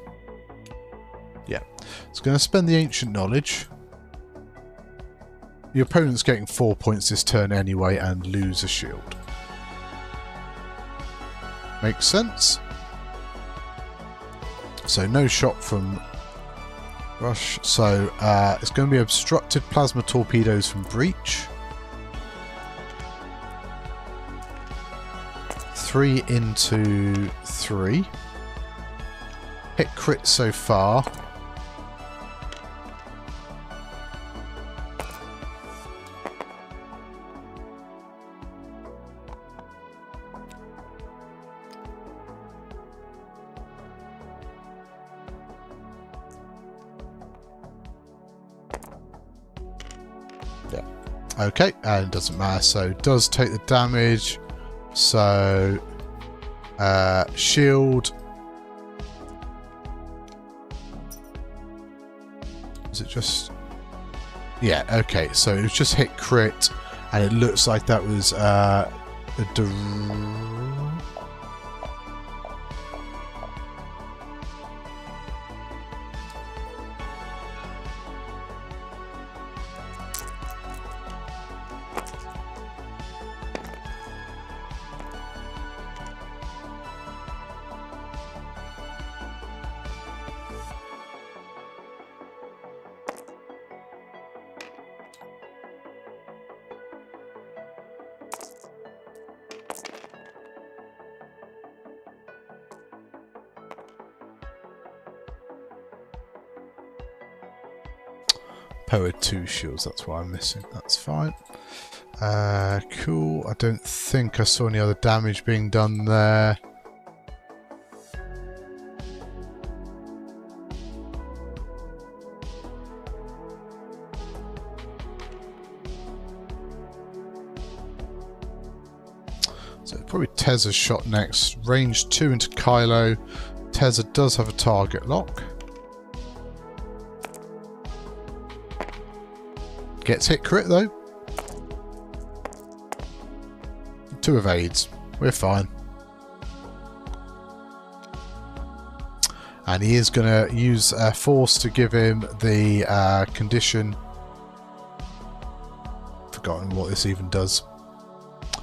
Yeah. It's going to spend the Ancient Knowledge. The opponent's getting 4 points this turn anyway and lose a shield. Makes sense. So no shot from Rush. So it's going to be obstructed plasma torpedoes from Breach. 3 into 3. Hit crit so far. Yeah. Okay, and it doesn't matter. So it does take the damage. So shield. Is it just? Yeah. Okay. So it was just hit crit, and it looks like that was a. Poe had 2 shields, that's why I'm missing. That's fine. Cool. I don't think I saw any other damage being done there. So probably Tezza's shot next. Range 2 into Kylo. Tezza does have a target lock. Gets hit crit though. 2 evades. We're fine. And he is going to use force to give him the condition. Forgotten what this even does.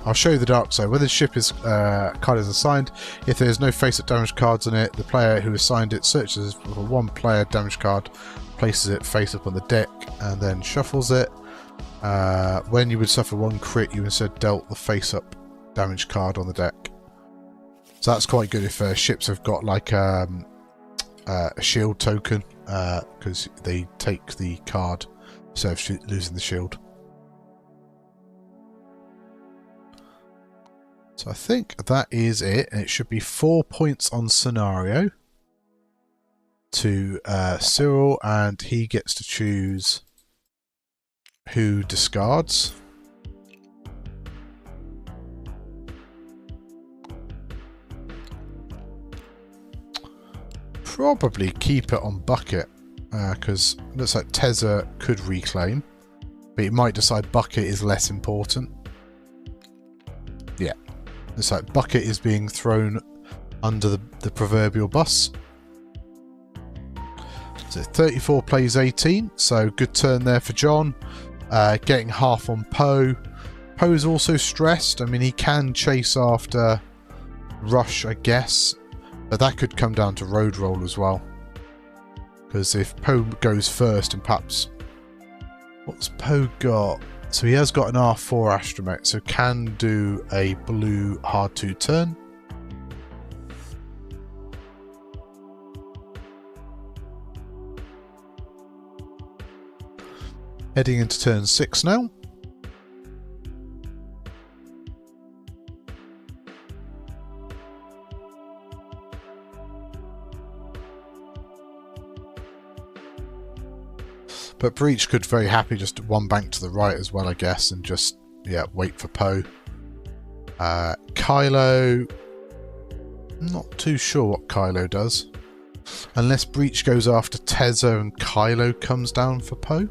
I'll show you the dark side. When the ship is card is assigned, if there is no face-up damage cards on it, the player who assigned it searches for one player damage card, places it face-up on the deck, and then shuffles it. When you would suffer 1 crit, you instead dealt the face-up damage card on the deck. So that's quite good if ships have got like a shield token, because they take the card instead of losing the shield. So I think that is it, and it should be 4 points on scenario to Cyril, and he gets to choose who discards. Probably keep it on bucket, because it looks like Tezza could reclaim, but it might decide bucket is less important. Yeah. It's like bucket is being thrown under the proverbial bus. So 34 plays 18, so good turn there for John. Getting half on Poe. Poe is also stressed. I mean, he can chase after Rush, I guess, but that could come down to road roll as well. Because if Poe goes first and perhaps... What's Poe got? So he has got an R4 astromech, so can do a blue hard 2 turn. Heading into turn 6 now. But Breach could very happily just 1 bank to the right as well, I guess, and just, yeah, wait for Poe. Kylo... Not too sure what Kylo does. Unless Breach goes after Tezza and Kylo comes down for Poe.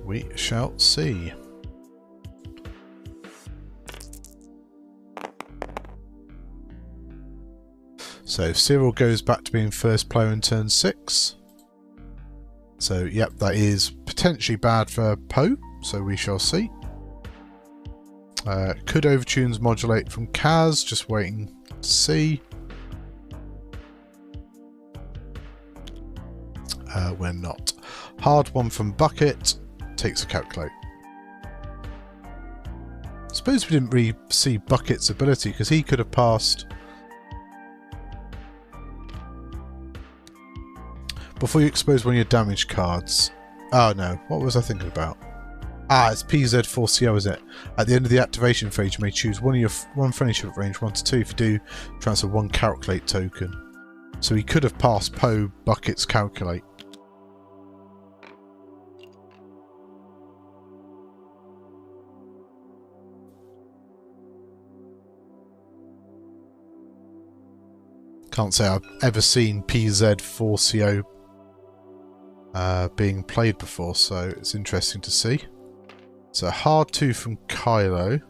We shall see. So Cyril goes back to being first player in turn 6. So yep, that is potentially bad for Poe, so we shall see. Could overtunes modulate from Kaz, just waiting to see. When not. Hard 1 from Bucket, takes a calculate. I suppose we didn't really see Bucket's ability, because he could have passed... Before you expose one of your damage cards. Oh no, what was I thinking about? Ah, it's PZ4CO, is it? At the end of the activation phase, you may choose one friendly ship at range 1 to 2. If you do, transfer 1 calculate token. So he could have passed Poe Bucket's calculate. Can't say I've ever seen PZ4CO being played before, so it's interesting to see. So hard 2 from Kylo.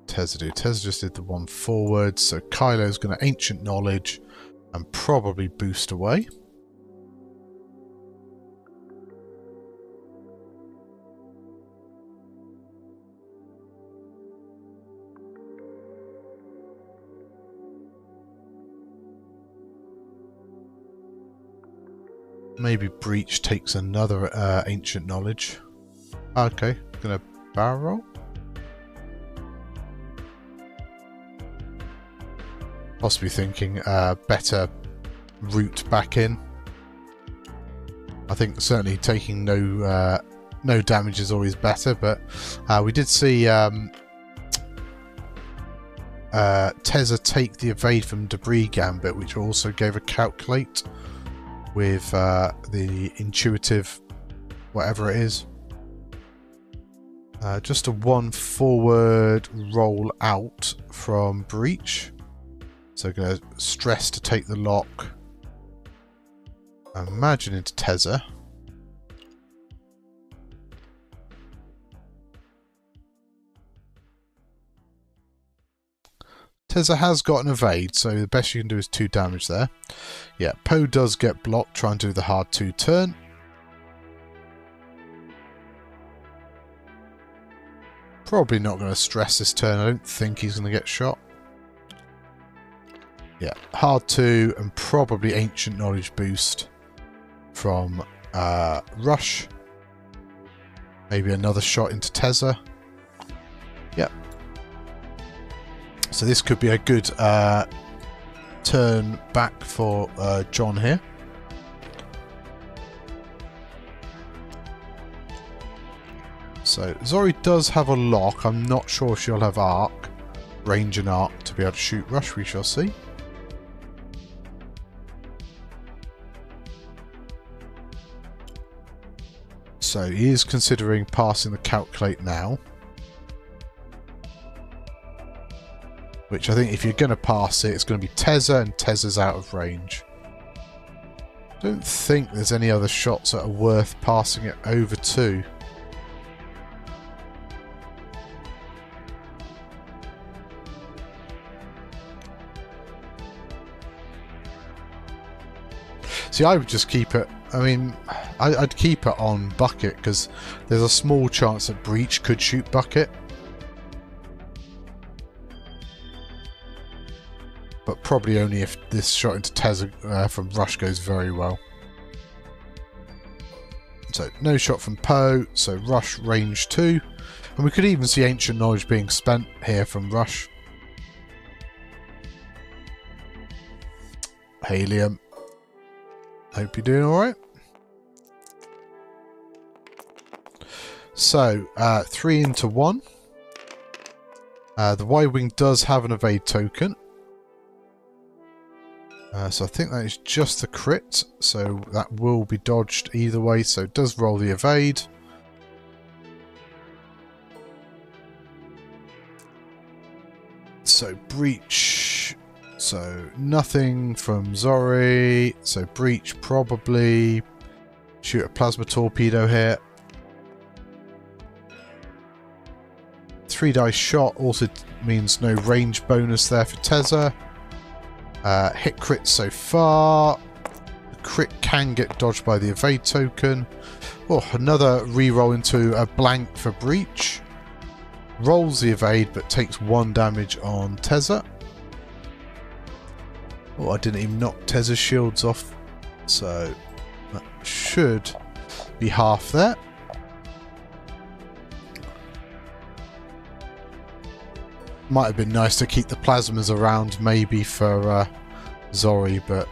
Tezza just did the 1 forward, so Kylo's going to Ancient Knowledge and probably boost away. Maybe Breach takes another Ancient Knowledge. Okay, gonna barrel roll. Possibly thinking better route back in. I think certainly taking no damage is always better, but we did see Tezza take the evade from Debris Gambit, which also gave a calculate with the intuitive whatever it is. Just a 1 forward roll out from breach. So going to stress to take the lock. I imagine into Tezza. Tezza has got an evade, so the best you can do is 2 damage there. Yeah, Poe does get blocked, try and do the hard 2 turn. Probably not going to stress this turn. I don't think he's going to get shot. Yeah, hard 2 and probably Ancient Knowledge boost from Rush. Maybe another shot into Tezza. Yep. So this could be a good turn back for John here. So Zori does have a lock. I'm not sure if she'll have arc, range and arc to be able to shoot Rush. We shall see. So he is considering passing the calculate now. Which I think if you're going to pass it, it's going to be Tezza, and Tezza's out of range. I don't think there's any other shots that are worth passing it over to. See, I would just keep it. I mean, I'd keep it on Bucket because there's a small chance that Breach could shoot Bucket. But probably only if this shot into Tezza from Rush goes very well. So no shot from Poe, so Rush range 2. And we could even see Ancient Knowledge being spent here from Rush. Helium. Hope you're doing alright. So, 3 into 1. The Y-Wing does have an evade token. So I think that is just the crit, so that will be dodged either way, so it does roll the evade. So breach, so nothing from Zori, so breach probably, shoot a plasma torpedo here. 3 dice shot also means no range bonus there for Tezza. Hit crit so far. The crit can get dodged by the evade token. Oh, another reroll into a blank for breach. Rolls the evade but takes 1 damage on Tezza. Oh, I didn't even knock Tezza's shields off. So that should be half there. Might have been nice to keep the plasmas around maybe for Zori, but...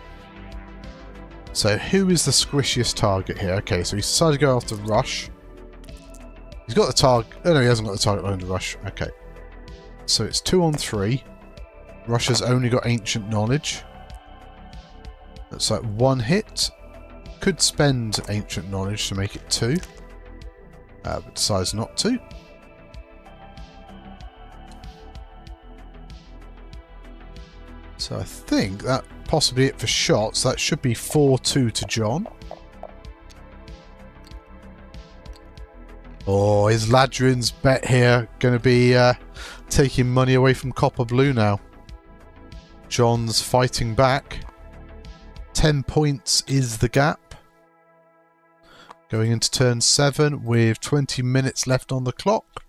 So who is the squishiest target here? Okay, so he's decided to go after Rush. He's got the target... Oh no, he hasn't got the target line to Rush. Okay. So it's 2 on 3. Rush has only got Ancient Knowledge. That's like 1 hit. Could spend Ancient Knowledge to make it 2. But decides not to. So I think that possibly it for shots. That should be 4-2 to John. Oh, is Ladrin's bet here going to be taking money away from Copper Blue now? John's fighting back. 10 points is the gap. Going into turn 7 with 20 minutes left on the clock.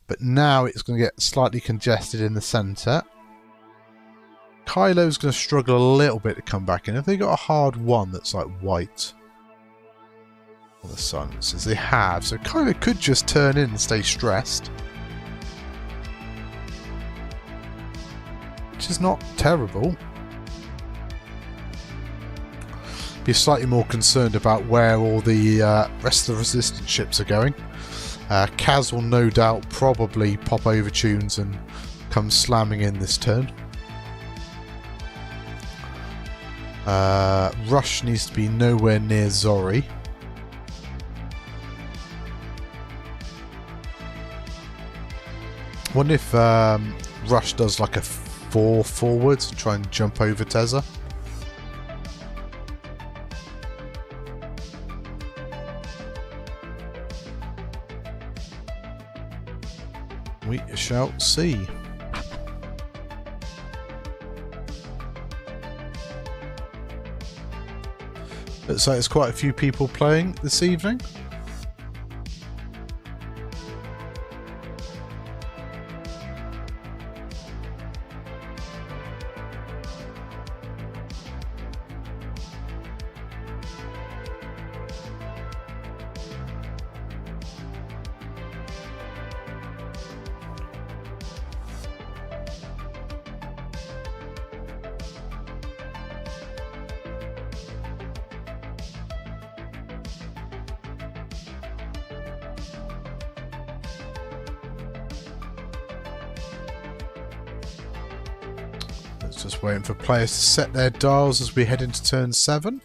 But now it's going to get slightly congested in the centre. Kylo's going to struggle a little bit to come back in. Have they got a hard 1 that's like white on the silences? They have. So Kylo could just turn in and stay stressed. Which is not terrible. Be slightly more concerned about where all the rest of the resistance ships are going. Kaz will no doubt probably pop over tunes and come slamming in this turn. Rush needs to be nowhere near Zori. Wonder if Rush does like a 4 forwards and try and jump over Tezza. We shall see. Looks like there's quite a few people playing this evening. Just waiting for players to set their dials as we head into turn 7.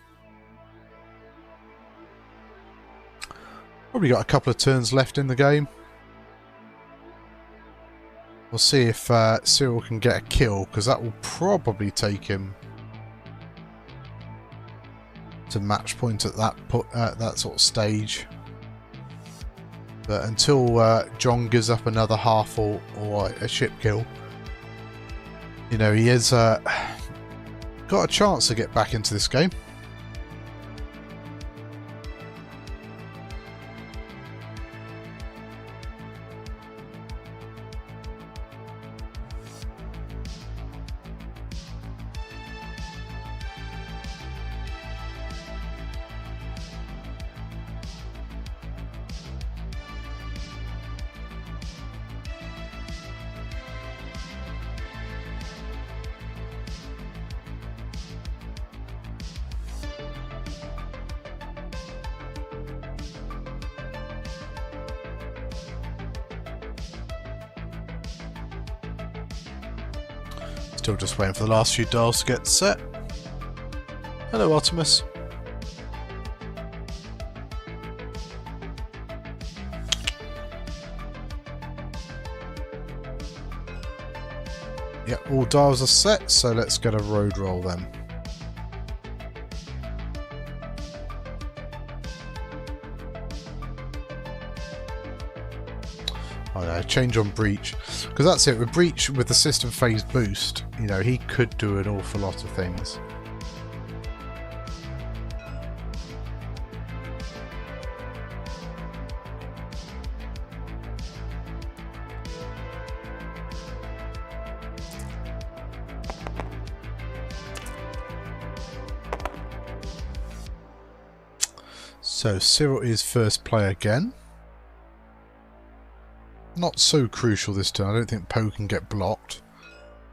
Probably got a couple of turns left in the game. We'll see if Cyril can get a kill, because that will probably take him to match point at that sort of stage. But until John gives up another half or a ship kill, you know, he has got a chance to get back into this game. Still just waiting for the last few dials to get set. Hello, Artemis. Yep, all dials are set, so let's get a road roll then. Oh no, change on Breach. Because that's it, with Breach, with the system phase boost, you know, he could do an awful lot of things. So, Cyril is first play again. Not so crucial this turn. I don't think Poe can get blocked.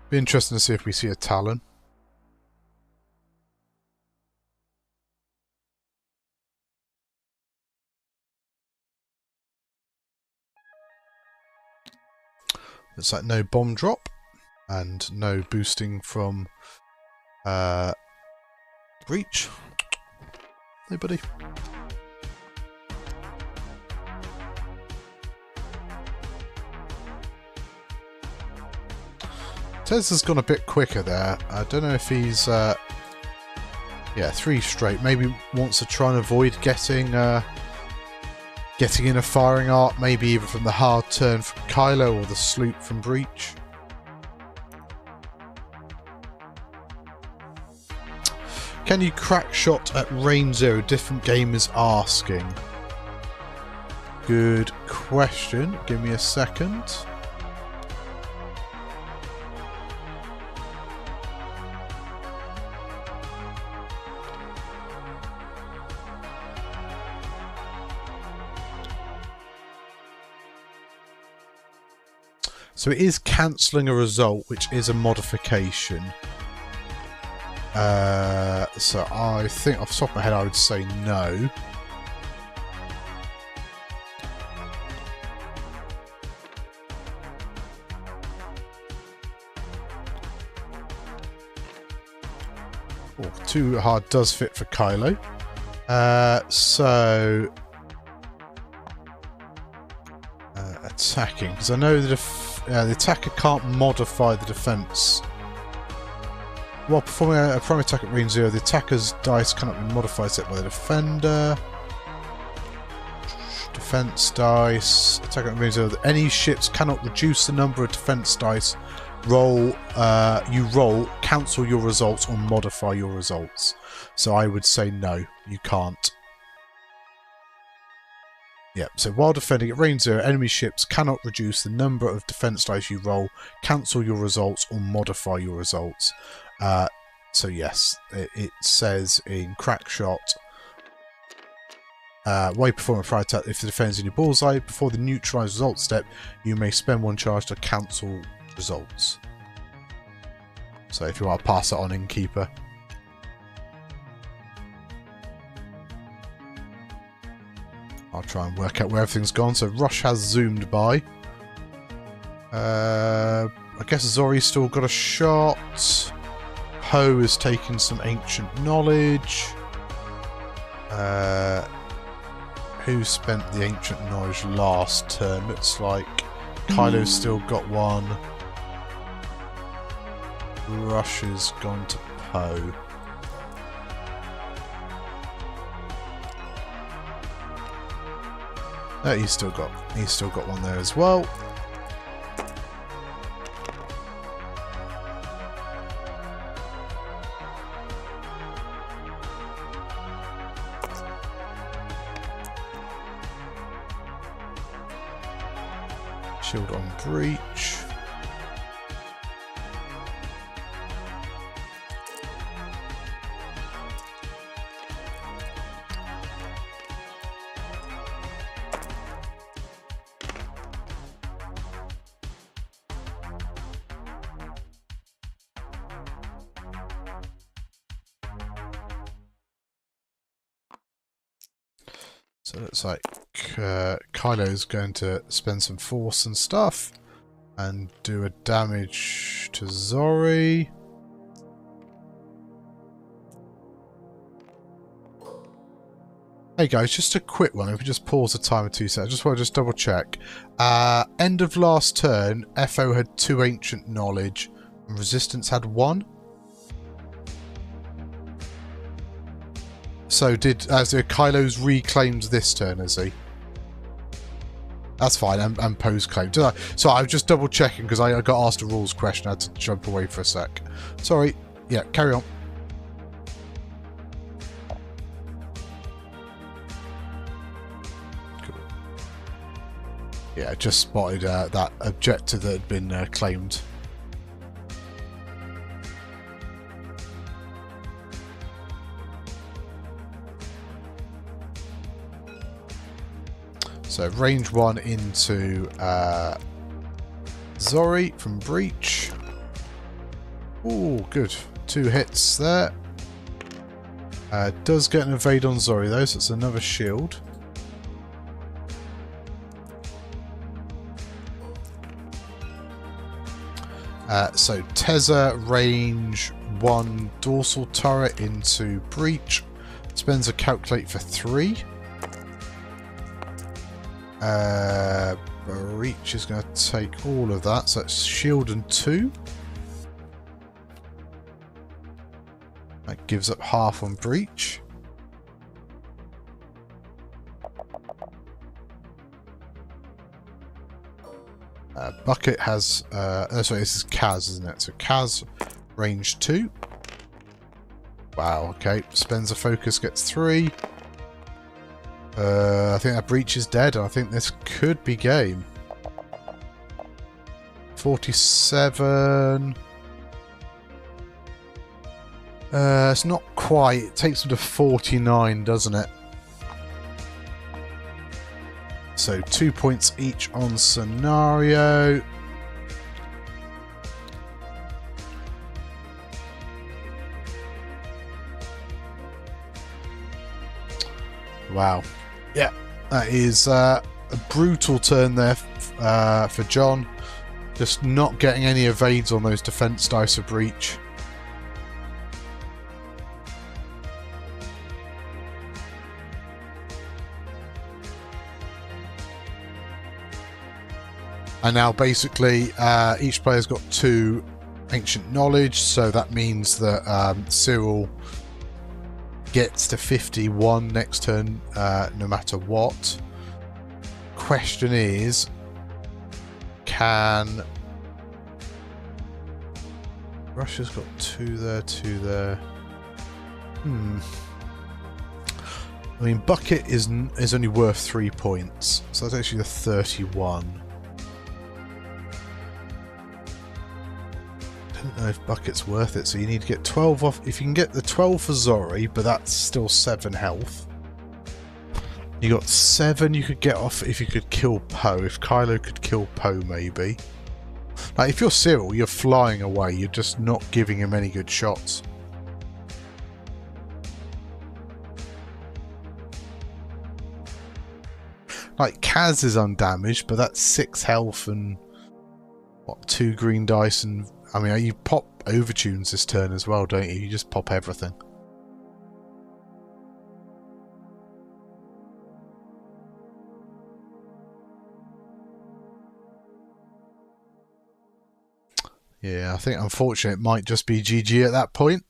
Be interesting to see if we see a Talon. Looks like no bomb drop and no boosting from Breach. Hey, buddy. Tezza's gone a bit quicker there. I don't know if he's... yeah, 3 straight. Maybe wants to try and avoid getting in a firing arc. Maybe even from the hard turn from Kylo or the sloop from Breach. Can you crack shot at range 0? Different gamers asking. Good question. Give me a second. So it is cancelling a result, which is a modification. So I think off the top of my head I would say no. Oh, too hard does fit for Kylo. Attacking, because I know that the attacker can't modify the defense. While performing a primary attack at range 0, the attacker's dice cannot be modified except by the defender. Defense dice. Attack at range 0. Any ships cannot reduce the number of defense dice you roll, cancel your results, or modify your results. So I would say no, you can't. Yep, so while defending at range 0, enemy ships cannot reduce the number of defense dice you roll, cancel your results, or modify your results. So yes, it says in Crackshot, while you perform a fire attack, if the defender's in your bullseye, before the neutralise results step, you may spend one charge to cancel results. So if you want to pass it on, Innkeeper. I'll try and work out where everything's gone. So Rush has zoomed by. I guess Zori's still got a shot. Poe is taking some ancient knowledge. Who spent the ancient knowledge last turn? Looks like Kylo's still got one. Rush has gone to Poe. No, he's still got one there as well. Shield on breach. So it looks like Kylo's going to spend some force and stuff and do a damage to Zori. Hey guys, just a quick one. If we just pause the timer 2 seconds, I just want to double check. End of last turn, FO had 2 ancient knowledge and Resistance had 1. So Kylo's reclaimed this turn, has he? That's fine, and Poe's claimed. So I was just double checking because I got asked a rules question. I had to jump away for a sec. Sorry. Yeah, carry on. Cool. Yeah, just spotted that objective that had been claimed. So range 1 into Zori from breach. Ooh, good. 2 hits there. Does get an evade on Zori though, so it's another shield. So Tezza range 1 dorsal turret into breach. Spends a calculate for 3. Breach is going to take all of that, so that's shield and 2. That gives up half on breach. Bucket has sorry, this is Kaz, isn't it? So Kaz range 2. Wow, okay. Spends a focus, gets 3. I think that breach is dead, and I think this could be game. 47. It's not quite. It takes them to 49, doesn't it? So 2 points each on scenario. Wow. Yeah, that is a brutal turn there for John. Just not getting any evades on those defense dice of breach. And now basically each player's got 2 ancient knowledge, so that means that Cyril gets to 51 next turn no matter what. Question is, can... Russia's got 2 there, 2 there. I mean, Bucket is only worth 3 points, so that's actually the 31. I don't know if Bucket's worth it, so you need to get 12 off. If you can get the 12 for Zori, but that's still 7 health. You got 7 you could get off if you could kill Poe. If Kylo could kill Poe, maybe. Like, if you're Cyril, you're flying away. You're just not giving him any good shots. Like, Kaz is undamaged, but that's 6 health and, what, 2 green dice and... I mean, you pop overtunes this turn as well, don't you? You just pop everything. Yeah, I think unfortunately it might just be GG at that point.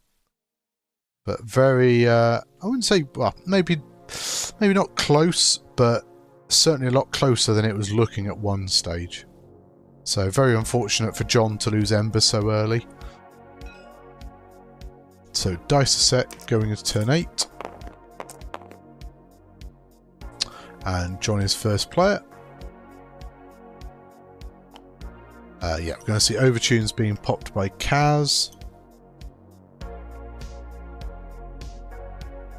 But very, I wouldn't say, well, maybe not close, but certainly a lot closer than it was looking at one stage. So very unfortunate for John to lose Ember so early. So dice are set going into turn 8. And John is first player. Yeah, we're going to see overtunes being popped by Kaz.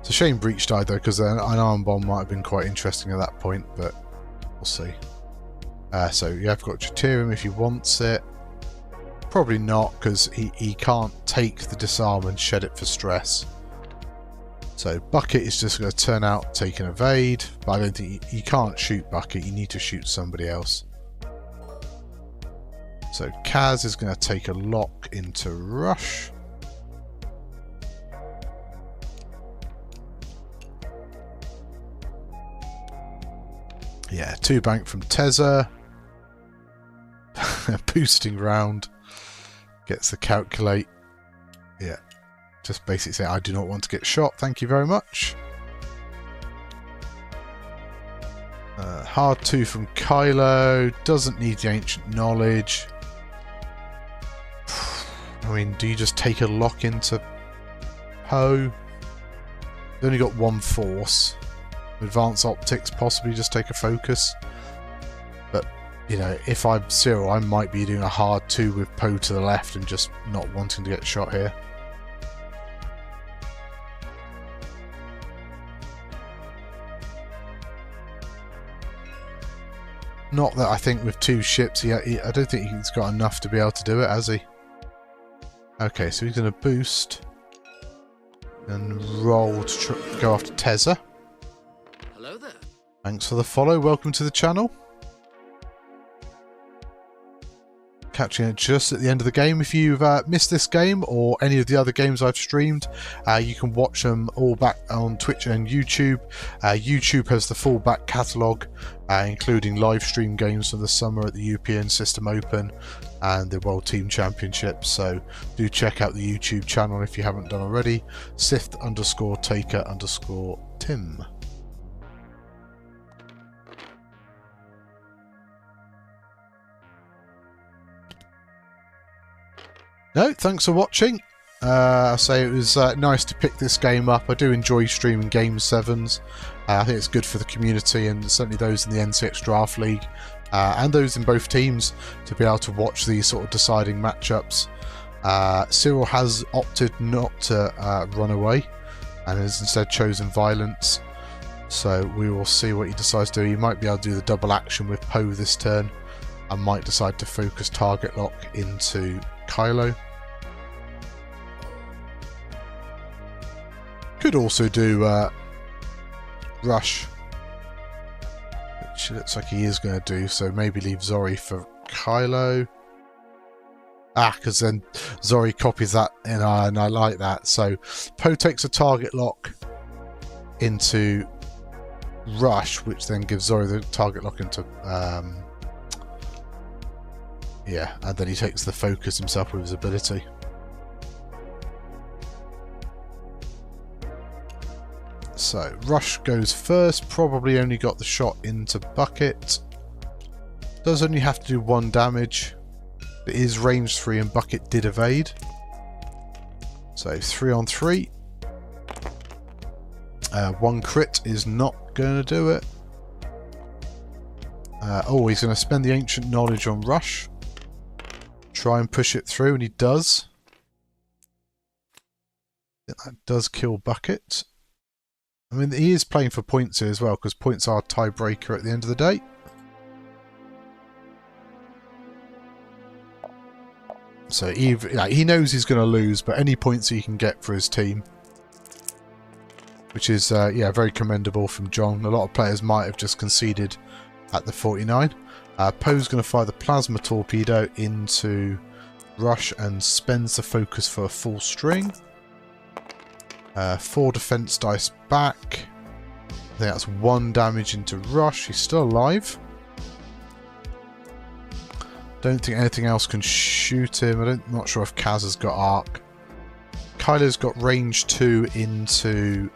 It's a shame Breach died though, because an arm bomb might have been quite interesting at that point, but we'll see. So you have got Deuterium if he wants it. Probably not, because he can't take the disarm and shed it for stress. So Bucket is just going to turn out, take an evade, but I don't think you can't shoot Bucket, you need to shoot somebody else. So Kaz is going to take a lock into Rush. Yeah, 2 bank from Tezza. Boosting round. Gets the calculate. Yeah. Just basically say, I do not want to get shot. Thank you very much. Hard 2 from Kylo. Doesn't need the ancient knowledge. I mean, do you just take a lock into Poe? They only got 1 force. Advanced optics, possibly just take a focus. But, you know, if I'm Cyril, I might be doing a hard 2 with Poe to the left and just not wanting to get shot here. Not that I think with 2 ships, I don't think he's got enough to be able to do it, has he? Okay, so he's going to boost and roll to go after Tezza. Hello there. Thanks for the follow. Welcome to the channel. Catching it just at the end of the game. If you've missed this game or any of the other games I've streamed, you can watch them all back on Twitch and YouTube. YouTube has the full back catalogue, including live stream games for the summer at the European System Open and the World Team Championships. So do check out the YouTube channel if you haven't done already. Sith_Taker_Tim. No, thanks for watching. I say it was nice to pick this game up. I do enjoy streaming Game 7s. I think it's good for the community and certainly those in the NCX Draft League and those in both teams to be able to watch these sort of deciding matchups. Cyril has opted not to run away and has instead chosen violence. So we will see what he decides to do. He might be able to do the double action with Poe this turn and might decide to focus target lock into Kylo. Could also do Rush, which it looks like he is going to do, so maybe leave Zori for Kylo. Because then Zori copies that, and I like that. So Poe takes a target lock into Rush, which then gives Zori the target lock into Yeah, and then he takes the focus himself with his ability. So, Rush goes first, probably only got the shot into Bucket. Does only have to do 1 damage. It is range 3 and Bucket did evade. So 3 on 3. 1 crit is not going to do it. Oh, he's going to spend the Ancient Knowledge on Rush. Try and push it through, and he does. That does kill Bucket. I mean, he is playing for points here as well, because points are a tiebreaker at the end of the day. So he knows he's going to lose, but any points he can get for his team, which is yeah, very commendable from John. A lot of players might have just conceded at the 49. Poe's going to fire the plasma torpedo into Rush and spends the focus for a full string. 4 defense dice back. I think that's 1 damage into Rush. He's still alive. Don't think anything else can shoot him. I'm not sure if Kaz has got arc. Kylo's got range 2 into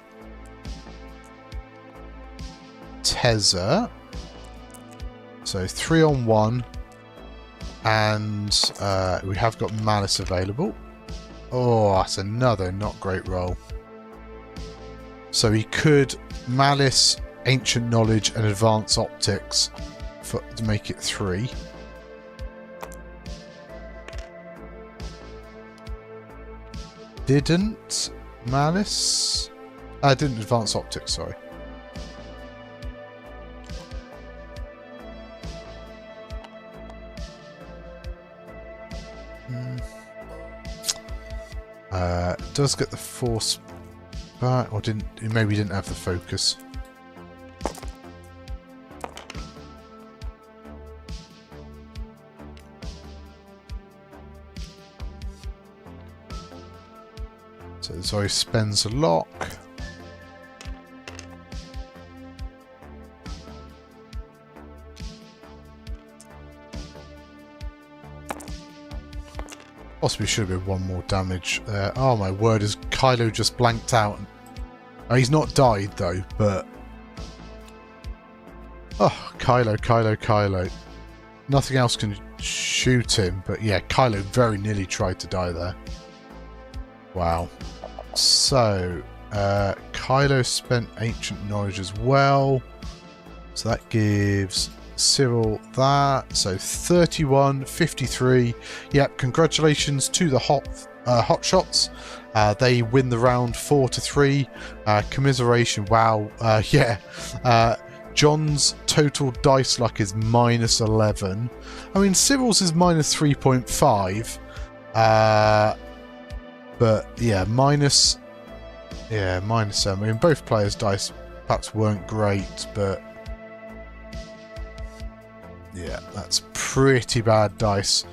Tezza. So 3 on 1. And we have got Malice available. Oh, that's another not great roll. So he could Malice, Ancient Knowledge and Advanced Optics to make it 3. Didn't Malice? Didn't Advanced Optics, sorry. Does get the force back, or didn't? Maybe didn't have the focus. So he spends a lock. Possibly should have been 1 more damage there. Oh my word, is Kylo just blanked out? Oh, he's not died though, but... Oh, Kylo. Nothing else can shoot him, but yeah, Kylo very nearly tried to die there. Wow. So, Kylo spent Ancient Knowledge as well. So that gives Cyril that. So 31, 53. Yep, congratulations to the Hotshots. They win the round 4-3. Commiseration, wow. Yeah. John's total dice luck is -11. I mean, Cyril's is -3.5. But yeah, minus 7. I mean, both players' dice perhaps weren't great, but yeah, that's pretty bad dice.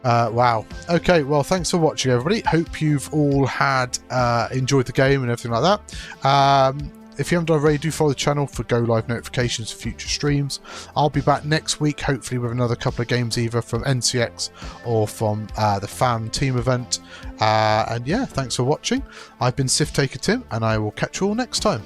Wow. Okay, well, thanks for watching, everybody. Hope you've all had enjoyed the game and everything like that. If you haven't already, do follow the channel for go live notifications for future streams. I'll be back next week, hopefully with another couple of games, either from NCX or from the fan team event. And yeah, thanks for watching. I've been Sif Taker Tim, and I will catch you all next time.